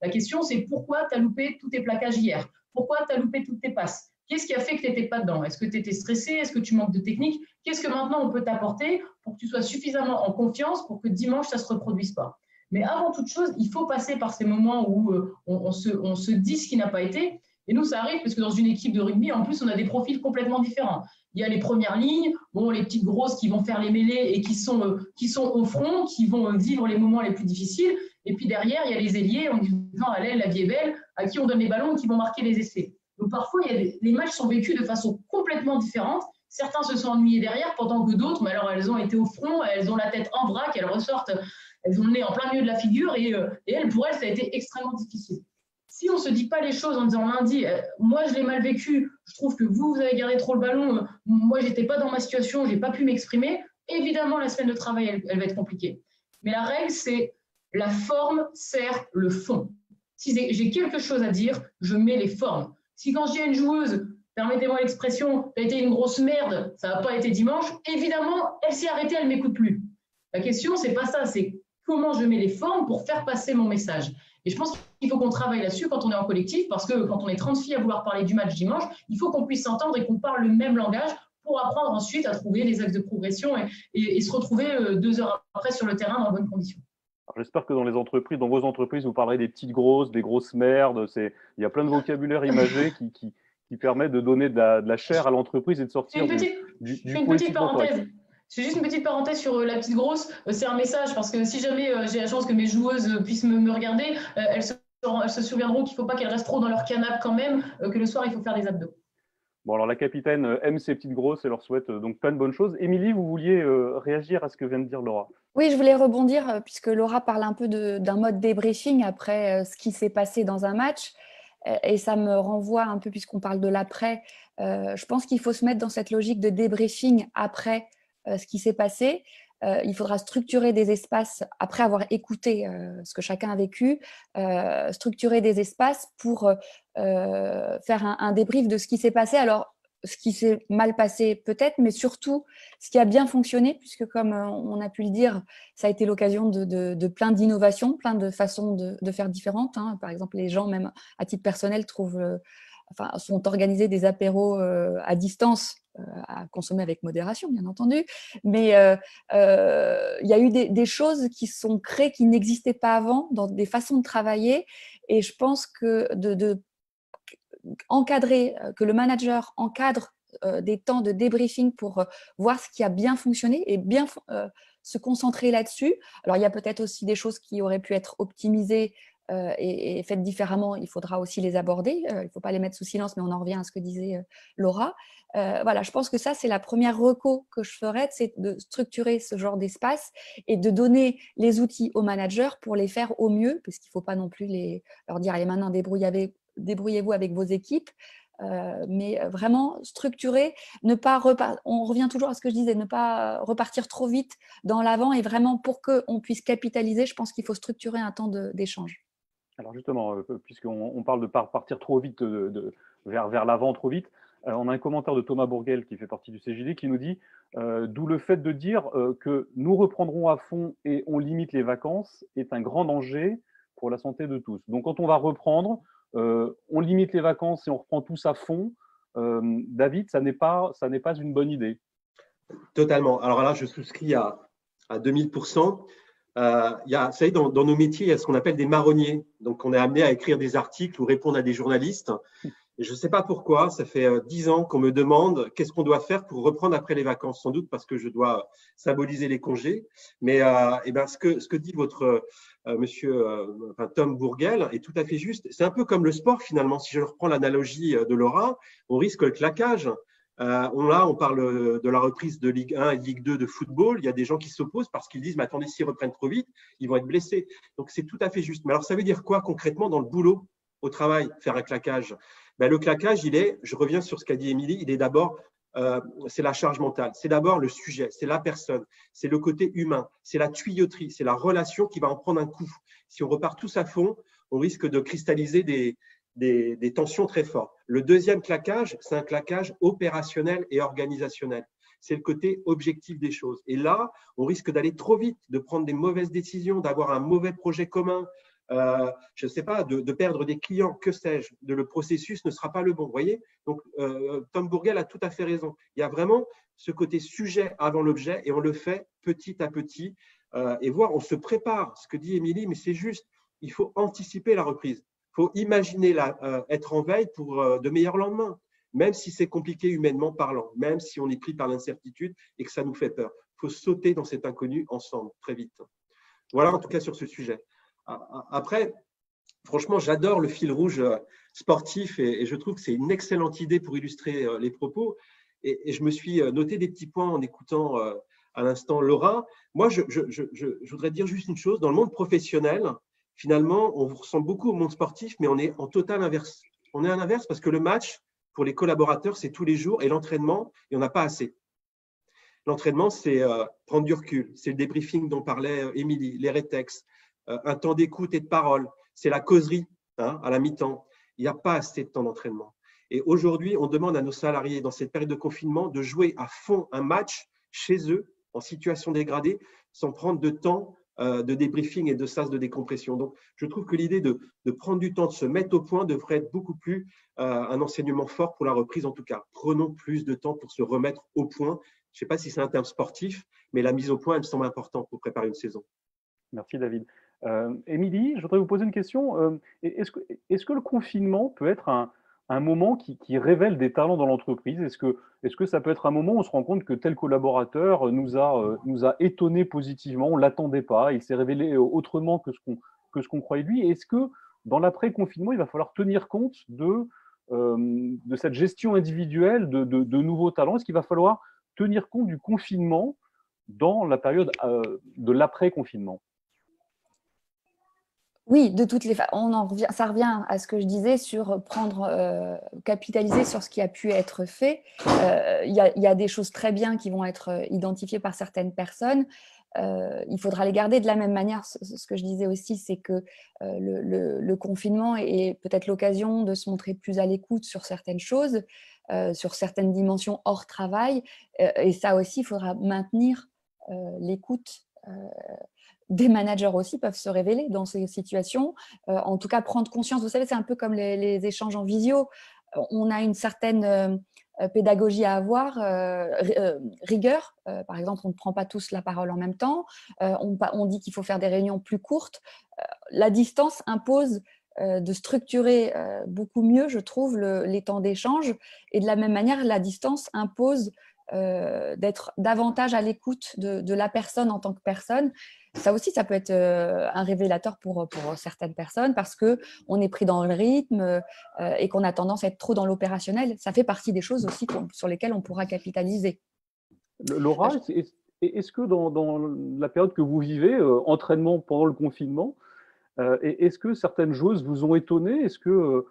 La question, c'est pourquoi tu as loupé tous tes plaquages hier? Pourquoi tu as loupé toutes tes passes? Qu'est-ce qui a fait que tu n'étais pas dedans? Est-ce que tu étais stressé? Est-ce que tu manques de technique? Qu'est-ce que maintenant on peut t'apporter pour que tu sois suffisamment en confiance pour que dimanche, ça ne se reproduise pas? Mais avant toute chose, il faut passer par ces moments où on se dit ce qui n'a pas été. Et nous, ça arrive parce que dans une équipe de rugby, en plus, on a des profils complètement différents. Il y a les premières lignes, bon, les petites grosses qui vont faire les mêlées et qui sont au front, qui vont vivre les moments les plus difficiles. Et puis derrière, il y a les ailiers en disant allez, la vie est belle, à qui on donne les ballons et qui vont marquer les essais. Donc parfois, les matchs sont vécus de façon complètement différente. Certains se sont ennuyés derrière, pendant que d'autres, mais alors elles ont été au front, elles ont la tête en vrac, elles ressortent, elles ont le nez en plein milieu de la figure et pour elles, ça a été extrêmement difficile. Si on ne se dit pas les choses en disant lundi, moi je l'ai mal vécu, je trouve que vous avez gardé trop le ballon, moi je n'étais pas dans ma situation, je n'ai pas pu m'exprimer, évidemment la semaine de travail, elle va être compliquée. Mais la règle, c'est la forme sert le fond. Si j'ai quelque chose à dire, je mets les formes. Si quand je dis à une joueuse, permettez-moi l'expression, tu as été une grosse merde, ça n'a pas été dimanche, évidemment, elle s'est arrêtée, elle ne m'écoute plus. La question, ce n'est pas ça, c'est comment je mets les formes pour faire passer mon message. Et je pense qu'il faut qu'on travaille là-dessus quand on est en collectif, parce que quand on est 30 filles à vouloir parler du match dimanche, il faut qu'on puisse s'entendre et qu'on parle le même langage pour apprendre ensuite à trouver les axes de progression et se retrouver 2 heures après sur le terrain dans de bonnes conditions. J'espère que dans les entreprises, dans vos entreprises, vous parlerez des petites grosses, des grosses merdes. Il y a plein de vocabulaire imagé qui permet de donner de la chair à l'entreprise et de sortir une petite parenthèse. C'est juste une petite parenthèse sur la petite grosse. C'est un message parce que si jamais j'ai la chance que mes joueuses puissent me regarder, elles se souviendront qu'il ne faut pas qu'elles restent trop dans leur canapé quand même, que le soir, il faut faire des abdos. Bon, alors la capitaine aime ces petites grosses et leur souhaite donc plein de bonnes choses. Émilie, vous vouliez réagir à ce que vient de dire Laura? Oui, je voulais rebondir puisque Laura parle un peu d'un mode débriefing après ce qui s'est passé dans un match. Et ça me renvoie un peu, puisqu'on parle de l'après, je pense qu'il faut se mettre dans cette logique de débriefing après ce qui s'est passé. Il faudra structurer des espaces, après avoir écouté ce que chacun a vécu, structurer des espaces pour faire un débrief de ce qui s'est passé. Alors, ce qui s'est mal passé peut-être, mais surtout ce qui a bien fonctionné, puisque comme on a pu le dire, ça a été l'occasion de plein d'innovations, plein de façons de faire différentes. Hein. Par exemple, les gens, même à titre personnel, sont organisés des apéros à distance, à consommer avec modération, bien entendu. Mais il y a eu des choses qui sont créées, qui n'existaient pas avant, dans des façons de travailler. Et je pense que encadrer, que le manager encadre des temps de débriefing pour voir ce qui a bien fonctionné et bien se concentrer là-dessus. Alors, il y a peut-être aussi des choses qui auraient pu être optimisées et faites différemment. Il faudra aussi les aborder. Il ne faut pas les mettre sous silence, mais on en revient à ce que disait Laura. Voilà, je pense que ça, c'est la première reco que je ferais, c'est de structurer ce genre d'espace et de donner les outils aux managers pour les faire au mieux, parce qu'il ne faut pas non plus leur dire « Allez, maintenant, débrouillez-vous avec vos équipes ». Mais vraiment structurer, on revient toujours à ce que je disais, ne pas repartir trop vite dans l'avant et vraiment pour qu'on puisse capitaliser, je pense qu'il faut structurer un temps d'échange. Alors justement, puisqu'on parle de partir trop vite, vers l'avant trop vite, on a un commentaire de Thomas Bourguel qui fait partie du CJD qui nous dit d'où le fait de dire que nous reprendrons à fond et on limite les vacances est un grand danger pour la santé de tous. Donc quand on va reprendre, on limite les vacances et on reprend tous à fond. David, ça n'est pas une bonne idée. Totalement. Alors là, je souscris à 2000%. Vous savez, dans nos métiers, il y a ce qu'on appelle des marronniers. Donc, on est amené à écrire des articles ou répondre à des journalistes. Et je ne sais pas pourquoi, ça fait 10 ans qu'on me demande qu'est-ce qu'on doit faire pour reprendre après les vacances. Sans doute parce que je dois symboliser les congés. Mais ce que dit votre Tom Bourguel est tout à fait juste. C'est un peu comme le sport finalement. Si je reprends l'analogie de Laura, on risque le claquage. On parle de la reprise de Ligue 1 et de Ligue 2 de football. Il y a des gens qui s'opposent parce qu'ils disent « Mais attendez, s'ils reprennent trop vite, ils vont être blessés. » Donc, c'est tout à fait juste. Mais alors, ça veut dire quoi concrètement dans le boulot, au travail, faire un claquage? Le claquage, je reviens sur ce qu'a dit Émilie, il est d'abord, c'est la charge mentale. C'est d'abord le sujet, c'est la personne, c'est le côté humain, c'est la tuyauterie, c'est la relation qui va en prendre un coup. Si on repart tous à fond, on risque de cristalliser des tensions très fortes. Le deuxième claquage, c'est un claquage opérationnel et organisationnel. C'est le côté objectif des choses. Et là, on risque d'aller trop vite, de prendre des mauvaises décisions, d'avoir un mauvais projet commun, je ne sais pas, de perdre des clients, que sais-je, le processus ne sera pas le bon. Vous voyez? Donc, Tom Bourgel a tout à fait raison. Il y a vraiment ce côté sujet avant l'objet et on le fait petit à petit. Et voir, on se prépare, ce que dit Émilie, mais c'est juste, il faut anticiper la reprise. Il faut imaginer être en veille pour de meilleurs lendemains, même si c'est compliqué humainement parlant, même si on est pris par l'incertitude et que ça nous fait peur. Il faut sauter dans cet inconnu ensemble, très vite. Voilà en tout cas sur ce sujet. Après, franchement, j'adore le fil rouge sportif et je trouve que c'est une excellente idée pour illustrer les propos. Et je me suis noté des petits points en écoutant à l'instant Laura. Moi, je voudrais dire juste une chose. Dans le monde professionnel, finalement, on ressemble beaucoup au monde sportif, mais on est en total inverse. On est à l'inverse parce que le match, pour les collaborateurs, c'est tous les jours et l'entraînement, il n'y en a pas assez. L'entraînement, c'est prendre du recul. C'est le débriefing dont parlait Émilie, les rétex, un temps d'écoute et de parole. C'est la causerie à la mi-temps. Il n'y a pas assez de temps d'entraînement. Et aujourd'hui, on demande à nos salariés, dans cette période de confinement, de jouer à fond un match chez eux, en situation dégradée, sans prendre de temps de débriefing et de sas de décompression. Donc, je trouve que l'idée de prendre du temps, de se mettre au point, devrait être beaucoup plus un enseignement fort pour la reprise, en tout cas. Prenons plus de temps pour se remettre au point. Je ne sais pas si c'est un terme sportif, mais la mise au point, elle me semble importante pour préparer une saison. Merci David. Émilie, je voudrais vous poser une question. Est-ce que le confinement peut être un moment qui révèle des talents dans l'entreprise? Est-ce que ça peut être un moment où on se rend compte que tel collaborateur nous a étonné positivement, on ne l'attendait pas, il s'est révélé autrement que ce qu'on croyait de lui? Est-ce que dans l'après-confinement, il va falloir tenir compte de cette gestion individuelle de nouveaux talents? Est-ce qu'il va falloir tenir compte du confinement dans la période de l'après-confinement? Oui, de toutes les façons, ça revient à ce que je disais sur capitaliser sur ce qui a pu être fait. Il y a des choses très bien qui vont être identifiées par certaines personnes. Il faudra les garder de la même manière. Ce que je disais aussi, c'est que le confinement est peut-être l'occasion de se montrer plus à l'écoute sur certaines choses, sur certaines dimensions hors travail. Et ça aussi, il faudra maintenir l'écoute. Des managers aussi peuvent se révéler dans ces situations. En tout cas, prendre conscience. Vous savez, c'est un peu comme les échanges en visio. On a une certaine pédagogie à avoir, rigueur. Par exemple, on ne prend pas tous la parole en même temps. On dit qu'il faut faire des réunions plus courtes. La distance impose de structurer beaucoup mieux, je trouve, les temps d'échange. Et de la même manière, la distance impose d'être davantage à l'écoute de la personne en tant que personne. Ça aussi, ça peut être un révélateur pour certaines personnes parce qu'on est pris dans le rythme et qu'on a tendance à être trop dans l'opérationnel. Ça fait partie des choses aussi sur lesquelles on pourra capitaliser. Laura, est-ce que dans la période que vous vivez, entraînement pendant le confinement, est-ce que certaines joueuses vous ont étonné? Est-ce que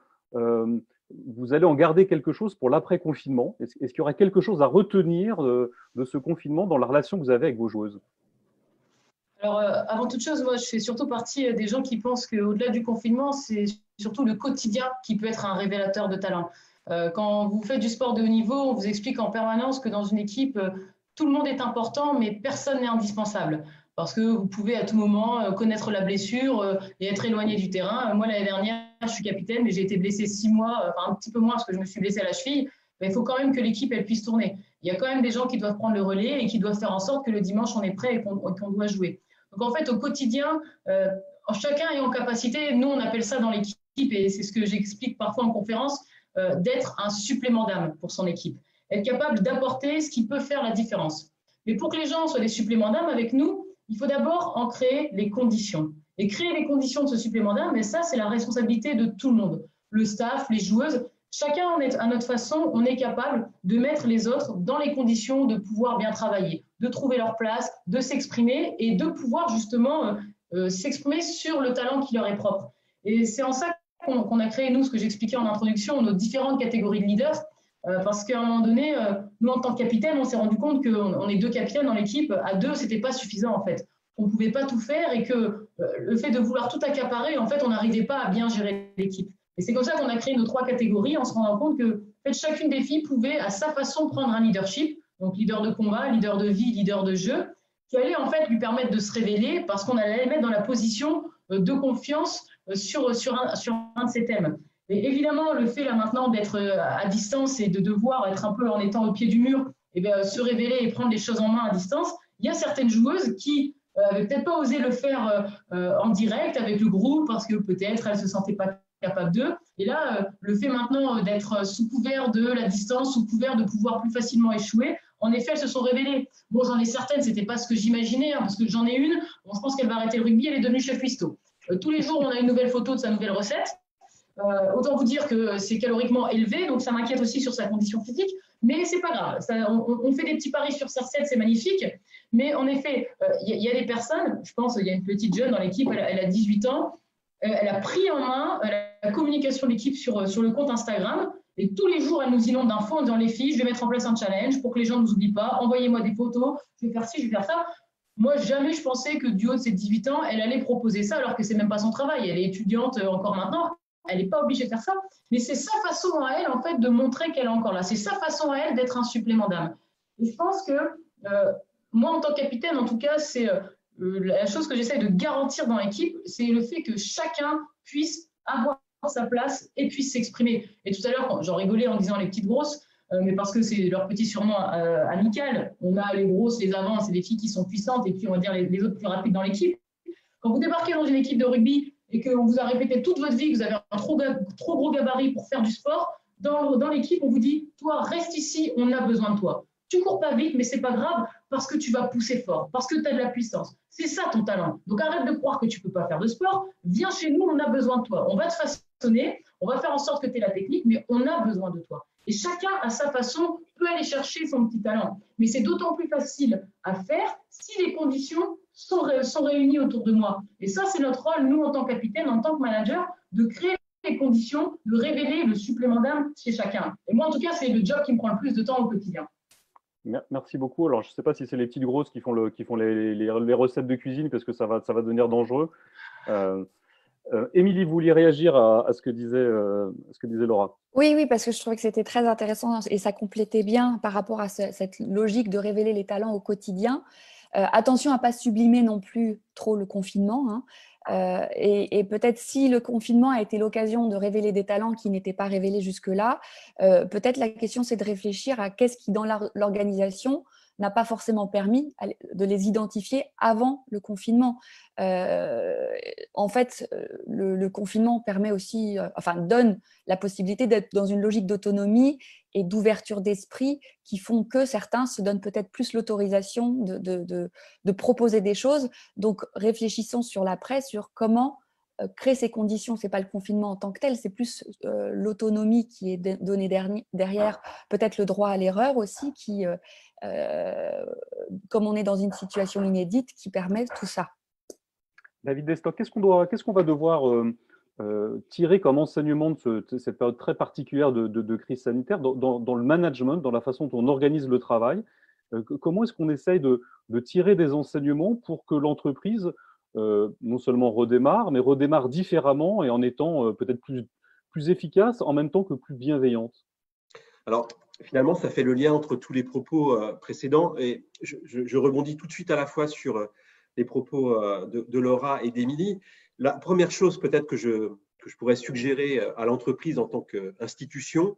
vous allez en garder quelque chose pour l'après-confinement? Est-ce qu'il y aurait quelque chose à retenir de ce confinement dans la relation que vous avez avec vos joueuses? Alors, avant toute chose, moi, je fais surtout partie des gens qui pensent qu'au-delà du confinement, c'est surtout le quotidien qui peut être un révélateur de talent. Quand vous faites du sport de haut niveau, on vous explique en permanence que dans une équipe, tout le monde est important, mais personne n'est indispensable. Parce que vous pouvez à tout moment connaître la blessure et être éloigné du terrain. Moi, l'année dernière, je suis capitaine, mais j'ai été blessée 6 mois, enfin un petit peu moins parce que je me suis blessée à la cheville. Mais il faut quand même que l'équipe elle puisse tourner. Il y a quand même des gens qui doivent prendre le relais et qui doivent faire en sorte que le dimanche, on est prêt et qu'on doit jouer. Donc, en fait, au quotidien, chacun est en capacité, nous, on appelle ça dans l'équipe, et c'est ce que j'explique parfois en conférence, d'être un supplément d'âme pour son équipe. Être capable d'apporter ce qui peut faire la différence. Mais pour que les gens soient des suppléments d'âme avec nous, il faut d'abord en créer les conditions. Et créer les conditions de ce supplément d'âme, ça, c'est la responsabilité de tout le monde. Le staff, les joueuses, chacun à notre façon, on est capable de mettre les autres dans les conditions de pouvoir bien travailler, de trouver leur place, de s'exprimer et de pouvoir justement s'exprimer sur le talent qui leur est propre. Et c'est en ça qu'on a créé, nous, ce que j'expliquais en introduction, nos différentes catégories de leaders, parce qu'à un moment donné, nous, en tant que capitaine, on s'est rendu compte qu'on est 2 capitaines dans l'équipe. À 2, ce n'était pas suffisant, en fait. qu'on ne pouvait pas tout faire et que le fait de vouloir tout accaparer, en fait, on n'arrivait pas à bien gérer l'équipe. Et c'est comme ça qu'on a créé nos 3 catégories en se rendant compte que en fait, chacune des filles pouvait à sa façon prendre un leadership, donc leader de combat, leader de vie, leader de jeu, qui allait en fait lui permettre de se révéler parce qu'on allait les mettre dans la position de confiance sur un de ces thèmes. Et évidemment, le fait là maintenant d'être à distance et de devoir être un peu en étant au pied du mur, et bien, se révéler et prendre les choses en main à distance, il y a certaines joueuses qui n'avaient peut-être pas osé le faire en direct avec le groupe parce que peut-être elles ne se sentaient pas capables d'eux. Et là, le fait maintenant d'être sous couvert de la distance, sous couvert de pouvoir plus facilement échouer, en effet, elles se sont révélées. Bon, j'en ai certaines, ce n'était pas ce que j'imaginais, hein, parce que j'en ai une, bon, je pense qu'elle va arrêter le rugby, elle est devenue chef cuistot. Tous les jours, on a une nouvelle photo de sa nouvelle recette. Autant vous dire que c'est caloriquement élevé, donc ça m'inquiète aussi sur sa condition physique, mais c'est pas grave. On fait des petits paris sur sa recette, c'est magnifique. Mais en effet, il y a des personnes, je pense, il y a une petite jeune dans l'équipe, elle a 18 ans, elle a pris en main la communication de l'équipe sur le compte Instagram. Et tous les jours, elle nous inonde d'infos en disant les filles, je vais mettre en place un challenge pour que les gens ne nous oublient pas. Envoyez-moi des photos, je vais faire ci, je vais faire ça. Moi, jamais je pensais que du haut de ses 18 ans, elle allait proposer ça alors que c'est même pas son travail. Elle est étudiante encore maintenant. Elle n'est pas obligée de faire ça. Mais c'est sa façon à elle, en fait, de montrer qu'elle est encore là. C'est sa façon à elle d'être un supplément d'âme. Et je pense que moi, en tant que capitaine, en tout cas, c'est la chose que j'essaie de garantir dans l'équipe, c'est le fait que chacun puisse avoir sa place et puisse s'exprimer. Et tout à l'heure, j'en rigolais en disant les petites grosses, mais parce que c'est leur petit surnom amical. On a les grosses, les avants, c'est des filles qui sont puissantes et puis on va dire les autres plus rapides dans l'équipe. Quand vous débarquez dans une équipe de rugby et qu'on vous a répété toute votre vie que vous avez un trop gros gabarit pour faire du sport, dans l'équipe, on vous dit, toi, reste ici, on a besoin de toi. Tu cours pas vite, mais c'est pas grave parce que tu vas pousser fort, parce que tu as de la puissance. C'est ça ton talent. Donc arrête de croire que tu peux pas faire de sport. Viens chez nous, on a besoin de toi. On va te façonner, on va faire en sorte que tu aies la technique, mais on a besoin de toi. Et chacun, à sa façon, peut aller chercher son petit talent. Mais c'est d'autant plus facile à faire si les conditions sont réunies autour de moi. Et ça, c'est notre rôle, nous, en tant que capitaine, en tant que manager, de créer les conditions, de révéler le supplément d'âme chez chacun. Et moi, en tout cas, c'est le job qui me prend le plus de temps au quotidien. Merci beaucoup. Alors, je ne sais pas si c'est les petites grosses qui font les recettes de cuisine parce que ça va devenir dangereux. Émilie, vous vouliez réagir à ce que disait Laura? Oui, parce que je trouvais que c'était très intéressant et ça complétait bien par rapport à cette logique de révéler les talents au quotidien. Attention à ne pas sublimer non plus trop le confinement. Hein. Et peut-être si le confinement a été l'occasion de révéler des talents qui n'étaient pas révélés jusque-là, peut-être la question c'est de réfléchir à qu'est-ce qui dans l'organisation n'a pas forcément permis de les identifier avant le confinement. En fait, le confinement permet aussi, donne la possibilité d'être dans une logique d'autonomie et d'ouverture d'esprit qui font que certains se donnent peut-être plus l'autorisation de proposer des choses. Donc, réfléchissons sur l'après, sur comment créer ces conditions. Ce n'est pas le confinement en tant que tel, c'est plus l'autonomie qui est donnée derrière, peut-être le droit à l'erreur aussi, qui, comme on est dans une situation inédite, qui permet tout ça. David Destock, qu'est-ce qu'on va devoir tirer comme enseignement de cette période très particulière de crise sanitaire dans le management, dans la façon dont on organise le travail? Comment est-ce qu'on essaye de tirer des enseignements pour que l'entreprise non seulement redémarre, mais redémarre différemment et en étant peut-être plus efficace, en même temps que plus bienveillante? Alors, finalement, ça fait le lien entre tous les propos précédents et je rebondis tout de suite à la fois sur les propos de Laura et d'Émilie. La première chose peut-être que je pourrais suggérer à l'entreprise en tant qu'institution,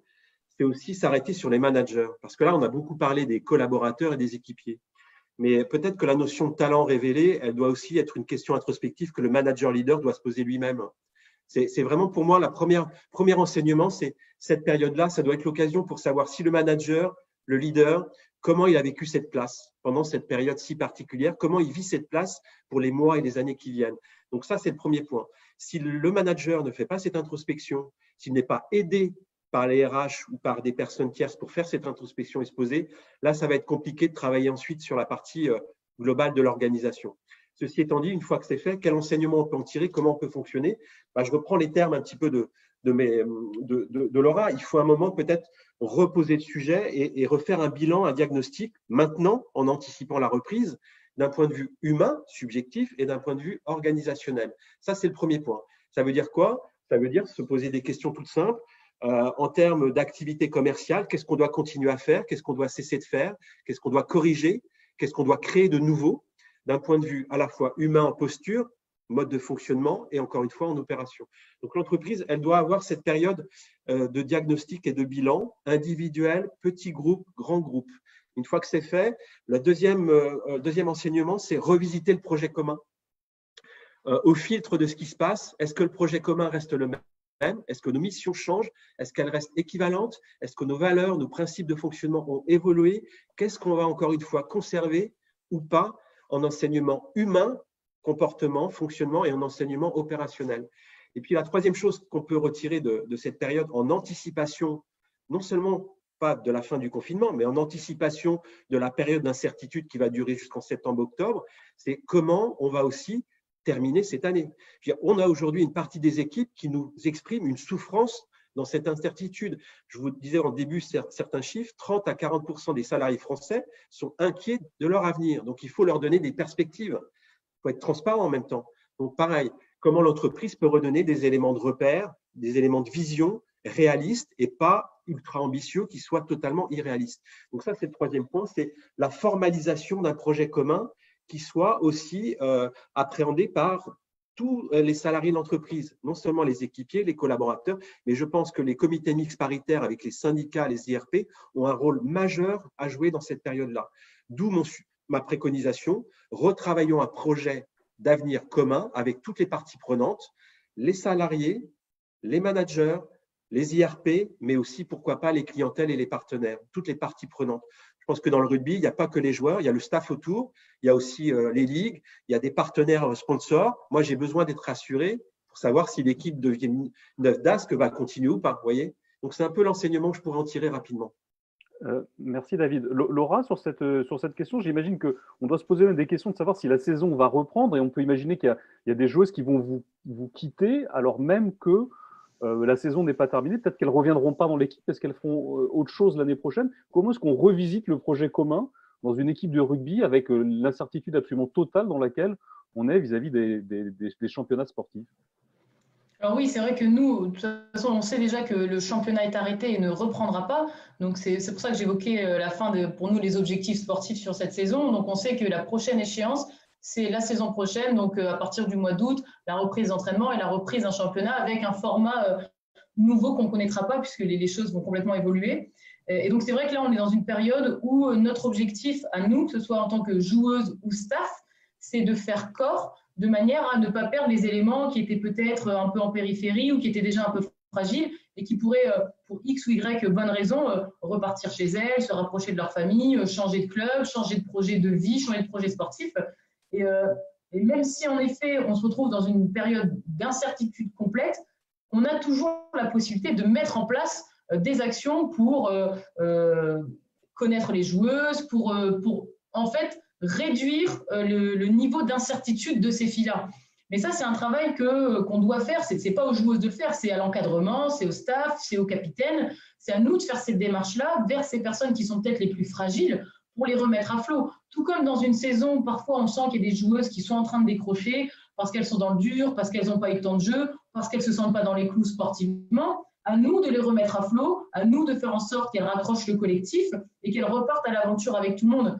c'est aussi s'arrêter sur les managers. Parce que là, on a beaucoup parlé des collaborateurs et des équipiers. Mais peut-être que la notion de talent révélé, elle doit aussi être une question introspective que le manager leader doit se poser lui-même. C'est vraiment pour moi premier enseignement, c'est cette période-là, ça doit être l'occasion pour savoir si le manager, le leader, comment il a vécu cette place pendant cette période si particulière, comment il vit cette place pour les mois et les années qui viennent. Donc ça, c'est le premier point. Si le manager ne fait pas cette introspection, s'il n'est pas aidé par les RH ou par des personnes tierces pour faire cette introspection et se poser, là, ça va être compliqué de travailler ensuite sur la partie globale de l'organisation. Ceci étant dit, une fois que c'est fait, quel enseignement on peut en tirer, comment on peut fonctionner? Je reprends les termes un petit peu de Laura. Il faut un moment peut-être reposer le sujet et refaire un bilan, un diagnostic maintenant en anticipant la reprise. d'un point de vue humain, subjectif, et d'un point de vue organisationnel. Ça, c'est le premier point. Ça veut dire quoi? Ça veut dire se poser des questions toutes simples. En termes d'activité commerciale, qu'est-ce qu'on doit continuer à faire? Qu'est-ce qu'on doit cesser de faire? Qu'est-ce qu'on doit corriger? Qu'est-ce qu'on doit créer de nouveau? D'un point de vue à la fois humain en posture, mode de fonctionnement et encore une fois en opération. Donc l'entreprise, elle doit avoir cette période de diagnostic et de bilan individuel, petit groupe, grand groupe. Une fois que c'est fait, le deuxième enseignement, c'est revisiter le projet commun. Au filtre de ce qui se passe, est-ce que le projet commun reste le même? Est-ce que nos missions changent? Est-ce qu'elles restent équivalentes? Est-ce que nos valeurs, nos principes de fonctionnement ont évolué? Qu'est-ce qu'on va encore une fois conserver ou pas en enseignement humain, comportement, fonctionnement et en enseignement opérationnel? Et puis la troisième chose qu'on peut retirer de cette période en anticipation, non seulement pas de la fin du confinement, mais en anticipation de la période d'incertitude qui va durer jusqu'en septembre-octobre, c'est comment on va aussi terminer cette année. On a aujourd'hui une partie des équipes qui nous expriment une souffrance dans cette incertitude. Je vous disais en début certains chiffres, 30 à 40% des salariés français sont inquiets de leur avenir. Donc, il faut leur donner des perspectives. Il faut être transparent en même temps. Donc, pareil, comment l'entreprise peut redonner des éléments de repère, des éléments de vision réalistes et pas ultra ambitieux qui soient totalement irréalistes. Donc, ça, c'est le troisième point, c'est la formalisation d'un projet commun qui soit aussi appréhendé par tous les salariés de l'entreprise, non seulement les équipiers, les collaborateurs, mais je pense que les comités mixtes paritaires avec les syndicats, les IRP, ont un rôle majeur à jouer dans cette période-là. D'où ma préconisation, retravaillons un projet d'avenir commun avec toutes les parties prenantes, les salariés, les managers, les IRP, mais aussi, pourquoi pas, les clientèles et les partenaires, toutes les parties prenantes. Je pense que dans le rugby, il n'y a pas que les joueurs, il y a le staff autour, il y a aussi les ligues, il y a des partenaires sponsors. Moi, j'ai besoin d'être rassuré pour savoir si l'équipe devient 9 d'Ascq va continuer ou pas. Vous voyez? Donc, c'est un peu l'enseignement que je pourrais en tirer rapidement. Merci David. Laura, sur cette question, j'imagine qu'on doit se poser des questions de savoir si la saison va reprendre et on peut imaginer qu'il y a des joueuses qui vont vous quitter alors même que la saison n'est pas terminée. Peut-être qu'elles ne reviendront pas dans l'équipe. Est-ce qu'elles feront autre chose l'année prochaine? Comment est-ce qu'on revisite le projet commun dans une équipe de rugby avec l'incertitude absolument totale dans laquelle on est vis-à-vis des championnats sportifs? Alors oui, c'est vrai que nous, de toute façon, on sait déjà que le championnat est arrêté et ne reprendra pas. Donc c'est pour ça que j'évoquais la fin pour nous, les objectifs sportifs sur cette saison. Donc on sait que la prochaine échéance, c'est la saison prochaine, donc à partir du mois d'août, la reprise d'entraînement et la reprise d'un championnat avec un format nouveau qu'on ne connaîtra pas puisque les choses vont complètement évoluer. Et donc c'est vrai que là, on est dans une période où notre objectif à nous, que ce soit en tant que joueuse ou staff, c'est de faire corps de manière à ne pas perdre les éléments qui étaient peut-être un peu en périphérie ou qui étaient déjà un peu fragiles et qui pourraient, pour X ou Y bonnes raisons, repartir chez elles, se rapprocher de leur famille, changer de club, changer de projet de vie, changer de projet sportif. Et même si en effet on se retrouve dans une période d'incertitude complète, on a toujours la possibilité de mettre en place des actions pour connaître les joueuses, pour en fait réduire le niveau d'incertitude de ces filles-là. Mais ça, c'est un travail qu'on doit faire. Ce n'est pas aux joueuses de le faire, c'est à l'encadrement, c'est au staff, c'est au capitaine. C'est à nous de faire cette démarche-là vers ces personnes qui sont peut-être les plus fragiles pour les remettre à flot. Tout comme dans une saison où parfois on sent qu'il y a des joueuses qui sont en train de décrocher parce qu'elles sont dans le dur, parce qu'elles n'ont pas eu de temps de jeu, parce qu'elles ne se sentent pas dans les clous sportivement. À nous de les remettre à flot, à nous de faire en sorte qu'elles raccrochent le collectif et qu'elles repartent à l'aventure avec tout le monde.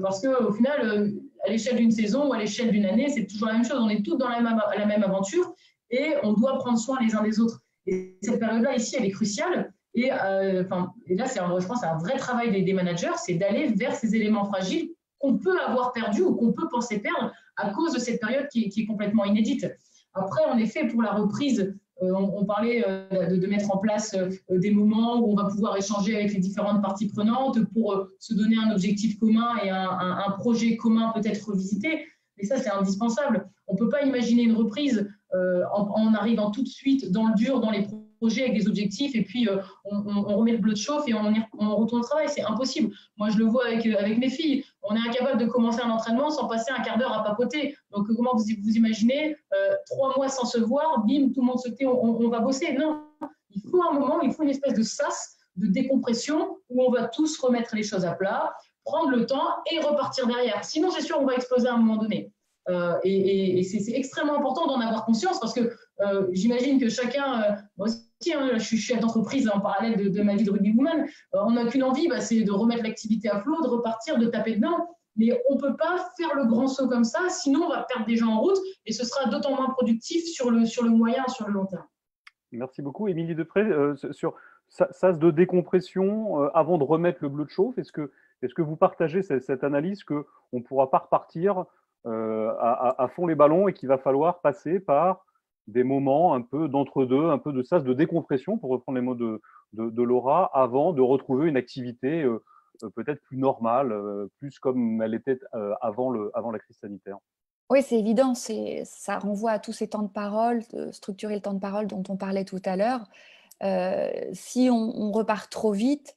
Parce qu'au final, à l'échelle d'une saison ou à l'échelle d'une année, c'est toujours la même chose. On est tous dans la même aventure et on doit prendre soin les uns des autres. Et cette période-là, ici, elle est cruciale. Et là, je pense, c'est un vrai travail des managers, c'est d'aller vers ces éléments fragiles qu'on peut avoir perdus ou qu'on peut penser perdre à cause de cette période qui est complètement inédite. Après, en effet, pour la reprise, on parlait de mettre en place des moments où on va pouvoir échanger avec les différentes parties prenantes pour se donner un objectif commun et un projet commun peut-être revisité. Mais ça, c'est indispensable. On ne peut pas imaginer une reprise en arrivant tout de suite dans le dur, dans les projets avec des objectifs, et puis on remet le bleu de chauffe et on retourne au travail. C'est impossible. Moi, je le vois avec mes filles. On est incapable de commencer un entraînement sans passer un quart d'heure à papoter. Donc, comment vous imaginez 3 mois sans se voir, bim, tout le monde se tait, on va bosser. Non, il faut un moment, il faut une espèce de sas, de décompression, où on va tous remettre les choses à plat, prendre le temps et repartir derrière. Sinon, c'est sûr, on va exploser à un moment donné. Et c'est extrêmement important d'en avoir conscience parce que j'imagine que chacun, moi aussi, hein, je suis chef d'entreprise en parallèle de ma vie de rugbywoman, on n'a qu'une envie, c'est de remettre l'activité à flot, de repartir, de taper dedans. Mais on ne peut pas faire le grand saut comme ça, sinon on va perdre des gens en route et ce sera d'autant moins productif sur le moyen, sur le long terme. Merci beaucoup. Émilie Deprez, sur sas de décompression, avant de remettre le bleu de chauffe, est-ce que vous partagez cette analyse qu'on ne pourra pas repartir à fond les ballons et qu'il va falloir passer par des moments un peu d'entre-deux, un peu de sas de décompression, pour reprendre les mots de Laura, avant de retrouver une activité peut-être plus normale, plus comme elle était avant la crise sanitaire? Oui, c'est évident, ça renvoie à tous ces temps de parole, structurer le temps de parole dont on parlait tout à l'heure. Si on repart trop vite,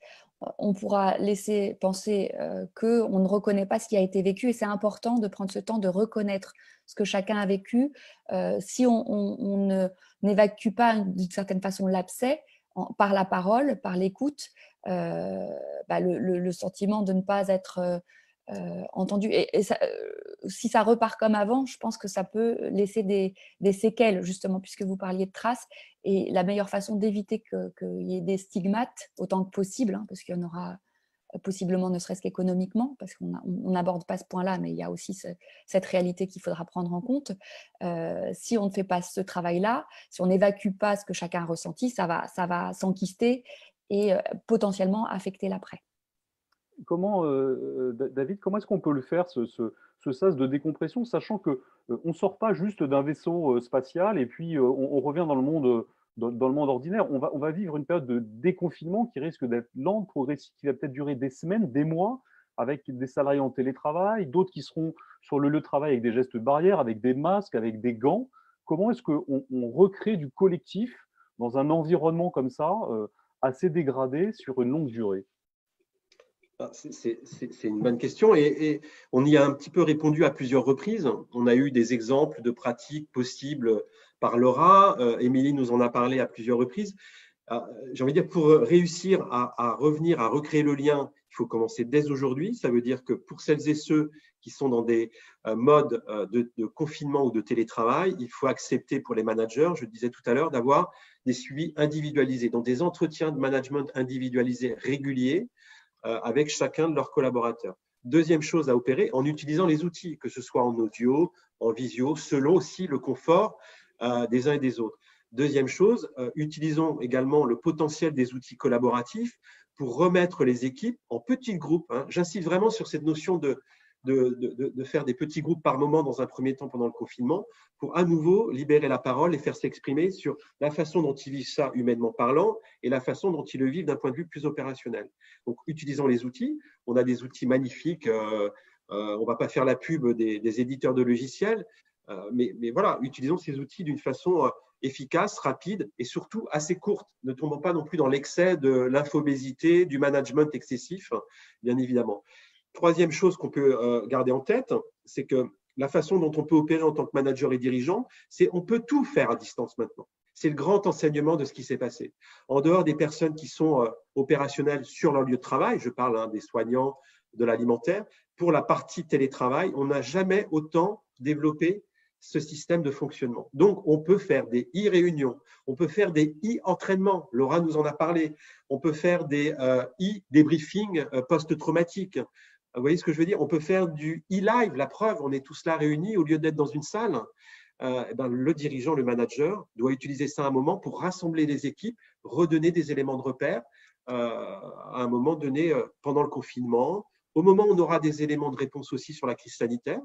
on pourra laisser penser qu'on ne reconnaît pas ce qui a été vécu et c'est important de prendre ce temps de reconnaître ce que chacun a vécu. Si on n'évacue pas d'une certaine façon l'abcès par la parole, par l'écoute, le sentiment de ne pas être entendu. Et ça, si ça repart comme avant, je pense que ça peut laisser des séquelles, justement, puisque vous parliez de traces. Et la meilleure façon d'éviter qu'il y ait des stigmates, autant que possible, hein, parce qu'il y en aura possiblement, ne serait-ce qu'économiquement, parce qu'on n'aborde pas ce point-là, mais il y a aussi cette réalité qu'il faudra prendre en compte. Si on ne fait pas ce travail-là, si on n'évacue pas ce que chacun a ressenti, ça va s'enquister et potentiellement affecter l'après. David, comment est-ce qu'on peut le faire, ce sas de décompression, sachant qu'on ne sort pas juste d'un vaisseau spatial et puis on revient dans le monde, dans le monde ordinaire. On va vivre une période de déconfinement qui risque d'être lente, progressive, qui va peut-être durer des semaines, des mois, avec des salariés en télétravail, d'autres qui seront sur le lieu de travail avec des gestes barrières, avec des masques, avec des gants. Comment est-ce qu'on recrée du collectif dans un environnement comme ça, assez dégradé sur une longue durée? C'est une bonne question et on y a un petit peu répondu à plusieurs reprises. On a eu des exemples de pratiques possibles par Laura. Émilie nous en a parlé à plusieurs reprises. J'ai envie de dire, pour réussir à revenir, à recréer le lien, il faut commencer dès aujourd'hui. Ça veut dire que pour celles et ceux qui sont dans des modes de confinement ou de télétravail, il faut accepter pour les managers, je le disais tout à l'heure, d'avoir des suivis individualisés, donc des entretiens de management individualisés réguliers, avec chacun de leurs collaborateurs. Deuxième chose à opérer, en utilisant les outils, que ce soit en audio, en visio, selon aussi le confort des uns et des autres. Deuxième chose, utilisons également le potentiel des outils collaboratifs pour remettre les équipes en petits groupes. J'insiste vraiment sur cette notion de faire des petits groupes par moment dans un premier temps pendant le confinement pour à nouveau libérer la parole et faire s'exprimer sur la façon dont ils vivent ça humainement parlant et la façon dont ils le vivent d'un point de vue plus opérationnel. Donc, utilisons les outils. On a des outils magnifiques. On ne va pas faire la pub des éditeurs de logiciels, mais voilà, utilisons ces outils d'une façon efficace, rapide et surtout assez courte. Ne tombons pas non plus dans l'excès de l'infobésité, du management excessif, bien évidemment. Troisième chose qu'on peut garder en tête, c'est que la façon dont on peut opérer en tant que manager et dirigeant, c'est on peut tout faire à distance maintenant. C'est le grand enseignement de ce qui s'est passé. En dehors des personnes qui sont opérationnelles sur leur lieu de travail, je parle des soignants, de l'alimentaire, pour la partie télétravail, on n'a jamais autant développé ce système de fonctionnement. Donc, on peut faire des e-réunions, on peut faire des e-entraînements, Laura nous en a parlé, on peut faire des e-débriefings post-traumatiques. Vous voyez ce que je veux dire? On peut faire du e-live, la preuve, on est tous là réunis au lieu d'être dans une salle. Le dirigeant, le manager, doit utiliser ça à un moment pour rassembler les équipes, redonner des éléments de repère à un moment donné pendant le confinement, au moment où on aura des éléments de réponse aussi sur la crise sanitaire.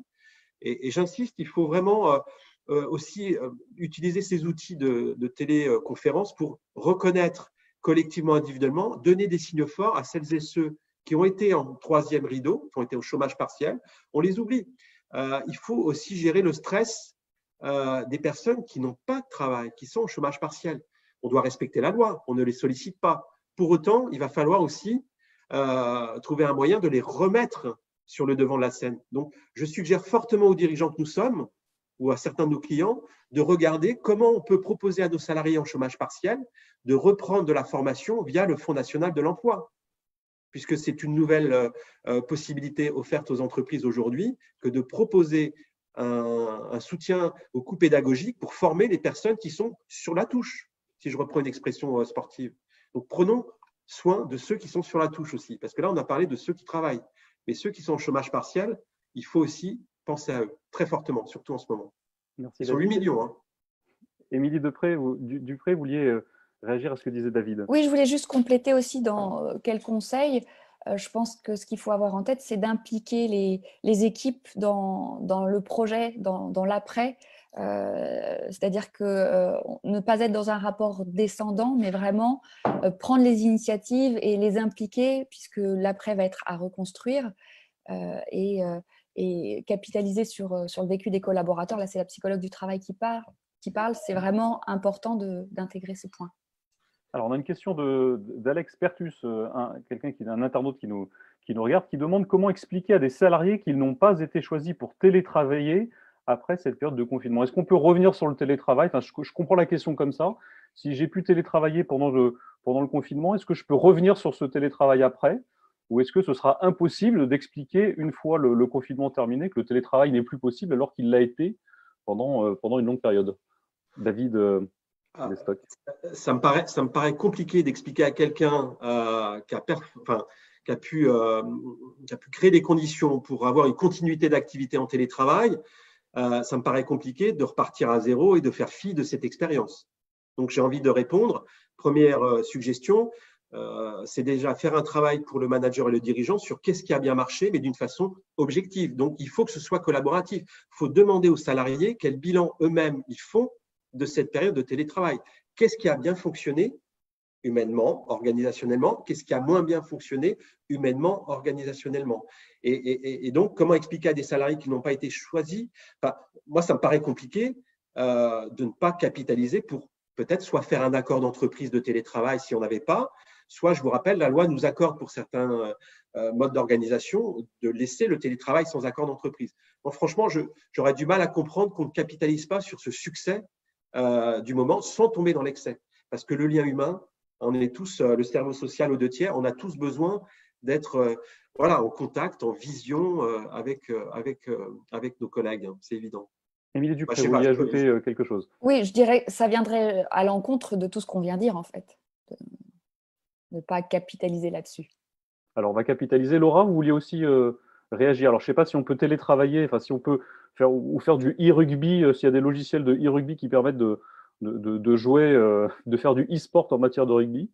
Et j'insiste, il faut vraiment aussi utiliser ces outils de téléconférence pour reconnaître collectivement, individuellement, donner des signaux forts à celles et ceux qui ont été en troisième rideau, qui ont été au chômage partiel. On les oublie. Il faut aussi gérer le stress des personnes qui n'ont pas de travail, qui sont au chômage partiel. On doit respecter la loi, on ne les sollicite pas. Pour autant, il va falloir aussi trouver un moyen de les remettre sur le devant de la scène. Donc, je suggère fortement aux dirigeants que nous sommes, ou à certains de nos clients, de regarder comment on peut proposer à nos salariés en chômage partiel de reprendre de la formation via le Fonds national de l'emploi. puisque c'est une nouvelle possibilité offerte aux entreprises aujourd'hui, que de proposer un soutien au coût pédagogique pour former les personnes qui sont sur la touche, si je reprends une expression sportive. Donc, prenons soin de ceux qui sont sur la touche aussi, parce que là, on a parlé de ceux qui travaillent, mais ceux qui sont au chômage partiel, il faut aussi penser à eux, très fortement, surtout en ce moment. Merci. Ils sont 8 millions. Hein. Émilie Dupré, vous vouliez réagir à ce que disait David? Oui, je voulais juste compléter aussi dans quels conseils. Je pense que ce qu'il faut avoir en tête, c'est d'impliquer les équipes dans le projet, dans l'après. C'est-à-dire que ne pas être dans un rapport descendant, mais vraiment prendre les initiatives et les impliquer, puisque l'après va être à reconstruire, et capitaliser sur le vécu des collaborateurs. Là, c'est la psychologue du travail qui parle. C'est vraiment important d'intégrer ce point. Alors, on a une question d'Alex Pertus, un internaute qui nous regarde, qui demande comment expliquer à des salariés qu'ils n'ont pas été choisis pour télétravailler après cette période de confinement. Est-ce qu'on peut revenir sur le télétravail? Enfin, je comprends la question comme ça. Si j'ai pu télétravailler pendant le confinement, est-ce que je peux revenir sur ce télétravail après? Ou est-ce que ce sera impossible d'expliquer, une fois le confinement terminé, que le télétravail n'est plus possible alors qu'il l'a été pendant une longue période? David Lestock. Ça me paraît compliqué d'expliquer à quelqu'un qui a pu créer des conditions pour avoir une continuité d'activité en télétravail. Ça me paraît compliqué de repartir à zéro et de faire fi de cette expérience. Donc, j'ai envie de répondre. Première suggestion, c'est déjà faire un travail pour le manager et le dirigeant sur qu'est-ce qui a bien marché, mais d'une façon objective. Donc, il faut que ce soit collaboratif. Il faut demander aux salariés quel bilan eux-mêmes ils font de cette période de télétravail. Qu'est-ce qui a bien fonctionné humainement, organisationnellement? Qu'est-ce qui a moins bien fonctionné humainement, organisationnellement? Et donc, comment expliquer à des salariés qui n'ont pas été choisis? Moi, ça me paraît compliqué de ne pas capitaliser pour peut-être soit faire un accord d'entreprise de télétravail si on n'avait pas, soit, je vous rappelle, la loi nous accorde pour certains modes d'organisation de laisser le télétravail sans accord d'entreprise. Donc, franchement, j'aurais du mal à comprendre qu'on ne capitalise pas sur ce succès du moment sans tomber dans l'excès. Parce que le lien humain, on est tous, le cerveau social aux 2/3, on a tous besoin d'être en contact, en vision avec nos collègues, hein, c'est évident. Émilie Dupré, vous vouliez ajouter quelque chose? Oui, je dirais que ça viendrait à l'encontre de tout ce qu'on vient de dire, en fait. De ne pas capitaliser là-dessus. Alors, on va capitaliser. Laura, vous vouliez aussi réagir. Alors, je ne sais pas si on peut télétravailler, enfin, si on peut faire du e-rugby, s'il y a des logiciels de e-rugby qui permettent de jouer, de faire du e-sport en matière de rugby.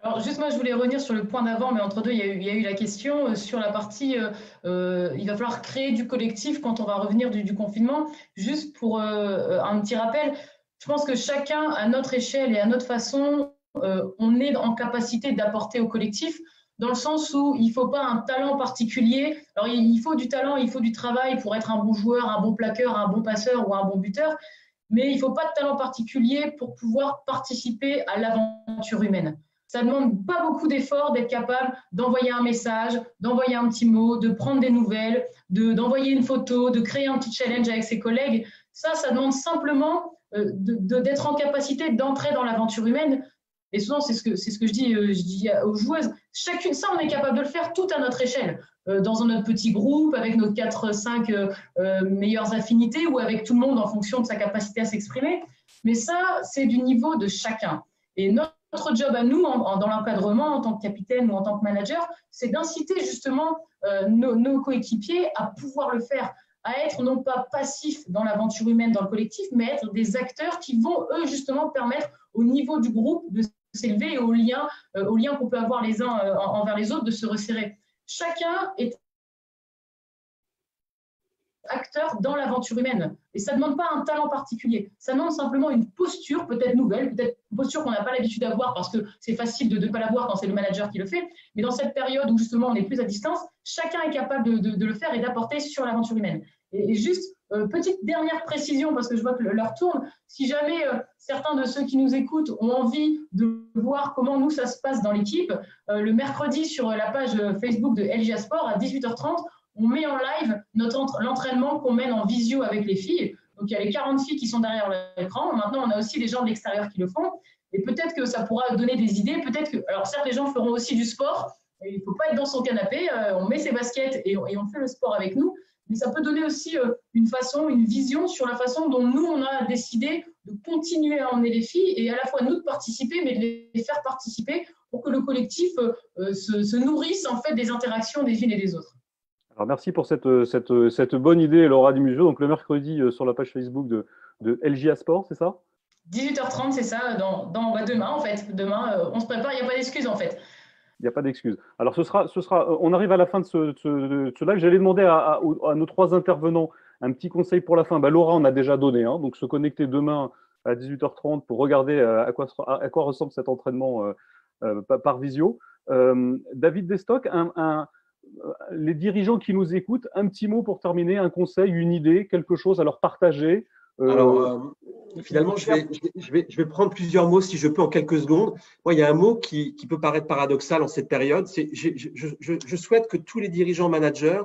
Alors, juste moi, je voulais revenir sur le point d'avant, mais entre deux, il y a eu la question sur la partie il va falloir créer du collectif quand on va revenir du confinement. Juste pour un petit rappel, je pense que chacun, à notre échelle et à notre façon, on est en capacité d'apporter au collectif, dans le sens où il ne faut pas un talent particulier. Alors, il faut du talent, il faut du travail pour être un bon joueur, un bon plaqueur, un bon passeur ou un bon buteur, mais il ne faut pas de talent particulier pour pouvoir participer à l'aventure humaine. Ça ne demande pas beaucoup d'efforts d'être capable d'envoyer un message, d'envoyer un petit mot, de prendre des nouvelles, d'envoyer une photo, de créer un petit challenge avec ses collègues. Ça demande simplement d'être en capacité d'entrer dans l'aventure humaine. Et souvent, c'est ce que je dis aux joueuses. Chacune, ça, on est capable de le faire tout à notre échelle, dans notre petit groupe, avec nos 4-5 meilleures affinités ou avec tout le monde en fonction de sa capacité à s'exprimer. Mais ça, c'est du niveau de chacun. Et notre job à nous, dans l'encadrement, en tant que capitaine ou en tant que manager, c'est d'inciter justement nos coéquipiers à pouvoir le faire, à être non pas passifs dans l'aventure humaine, dans le collectif, mais être des acteurs qui vont, eux, justement, permettre au niveau du groupe de s'élever et aux liens qu'on peut avoir les uns envers les autres de se resserrer. Chacun est acteur dans l'aventure humaine. Et ça ne demande pas un talent particulier. Ça demande simplement une posture, peut-être nouvelle, peut-être une posture qu'on n'a pas l'habitude d'avoir parce que c'est facile de ne pas l'avoir quand c'est le manager qui le fait. Mais dans cette période où justement on est plus à distance, chacun est capable de le faire et d'apporter sur l'aventure humaine. Et juste, petite dernière précision, parce que je vois que l'heure tourne, si jamais certains de ceux qui nous écoutent ont envie de voir comment nous ça se passe dans l'équipe, le mercredi sur la page Facebook de LGA Sport à 18h30, on met en live l'entraînement qu'on mène en visio avec les filles. Donc, il y a les 40 filles qui sont derrière l'écran. Maintenant, on a aussi des gens de l'extérieur qui le font. Et peut-être que ça pourra donner des idées. Peut-être que, alors certes, les gens feront aussi du sport, Il ne faut pas être dans son canapé, on met ses baskets et on fait le sport avec nous. Mais ça peut donner aussi une façon, une vision sur la façon dont nous, on a décidé de continuer à emmener les filles et à la fois nous de participer, mais de les faire participer pour que le collectif se nourrisse en fait des interactions des unes et des autres. Alors, merci pour cette bonne idée, Laura Dimusio. Donc, le mercredi, sur la page Facebook de LJA Sport, c'est ça? 18h30, c'est ça, demain en fait. Demain, on se prépare, il n'y a pas d'excuse en fait. Il n'y a pas d'excuse. Alors, on arrive à la fin de ce live. J'allais demander à nos trois intervenants un petit conseil pour la fin. Laura, on a déjà donné. Hein, donc, se connecter demain à 18h30 pour regarder à quoi ressemble cet entraînement par visio. David Destock, les dirigeants qui nous écoutent, un petit mot pour terminer, un conseil, une idée, quelque chose à leur partager. Alors, finalement, je vais prendre plusieurs mots, si je peux, en quelques secondes. Moi, il y a un mot qui peut paraître paradoxal en cette période. Je souhaite que tous les dirigeants managers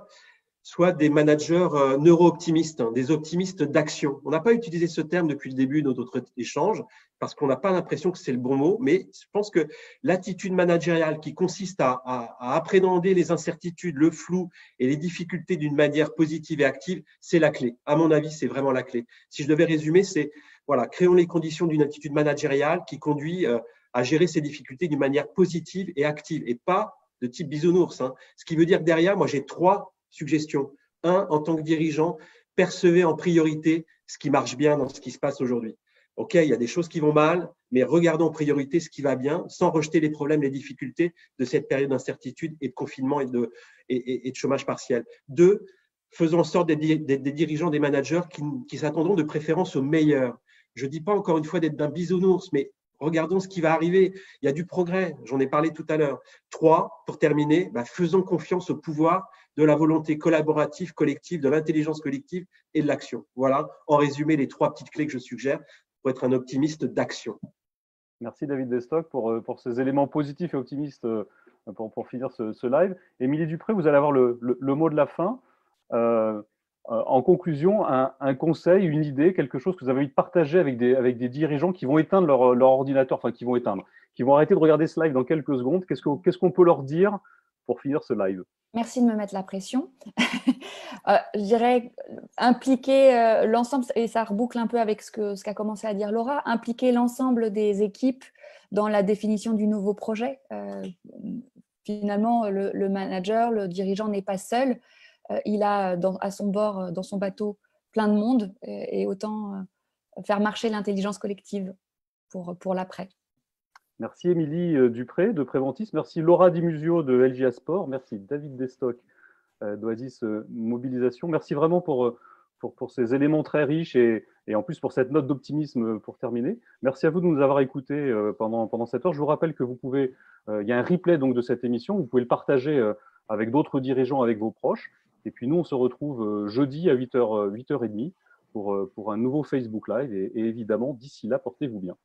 soient des managers neuro-optimistes, hein, des optimistes d'action. On n'a pas utilisé ce terme depuis le début de notre échange parce qu'on n'a pas l'impression que c'est le bon mot, mais je pense que l'attitude managériale qui consiste à appréhender les incertitudes, le flou et les difficultés d'une manière positive et active, c'est la clé. À mon avis, c'est vraiment la clé. Si je devais résumer, c'est voilà, créons les conditions d'une attitude managériale qui conduit à gérer ces difficultés d'une manière positive et active et pas de type bisounours. Hein. Ce qui veut dire que derrière, moi, j'ai trois suggestions. Un, en tant que dirigeant, percevez en priorité ce qui marche bien dans ce qui se passe aujourd'hui. OK, il y a des choses qui vont mal, mais regardons en priorité ce qui va bien, sans rejeter les problèmes, les difficultés de cette période d'incertitude et de confinement et de chômage partiel. Deux, faisons en sorte des dirigeants, des managers qui s'attendront de préférence au meilleur. Je ne dis pas encore une fois d'être d'un bisounours, mais regardons ce qui va arriver. Il y a du progrès, j'en ai parlé tout à l'heure. Trois, pour terminer, faisons confiance au pouvoir de la volonté collaborative, collective, de l'intelligence collective et de l'action. Voilà, en résumé, les trois petites clés que je suggère pour être un optimiste d'action. Merci David Destock pour ces éléments positifs et optimistes pour finir ce live. Émilie Dupré, vous allez avoir le mot de la fin. En conclusion, un conseil, une idée, quelque chose que vous avez envie de partager avec des dirigeants qui vont éteindre leur ordinateur, enfin qui vont arrêter de regarder ce live dans quelques secondes. Qu'est-ce qu'on peut leur dire pour finir ce live? Merci de me mettre la pression. Je dirais impliquer l'ensemble, et ça reboucle un peu avec ce qu'a commencé à dire Laura, impliquer l'ensemble des équipes dans la définition du nouveau projet. Finalement, le manager, le dirigeant n'est pas seul. Il a à son bord, dans son bateau, plein de monde et autant faire marcher l'intelligence collective pour l'après. Merci Émilie Dupré de Préventis, merci Laura Dimusio de LJA Sport, merci David Destock d'Oasis Mobilisation. Merci vraiment pour ces éléments très riches et en plus pour cette note d'optimisme pour terminer. Merci à vous de nous avoir écoutés pendant cette heure. Je vous rappelle que vous pouvez, il y a un replay donc de cette émission, vous pouvez le partager avec d'autres dirigeants, avec vos proches. Et puis nous, on se retrouve jeudi à 8h30 pour un nouveau Facebook Live. Et évidemment, d'ici là, portez-vous bien.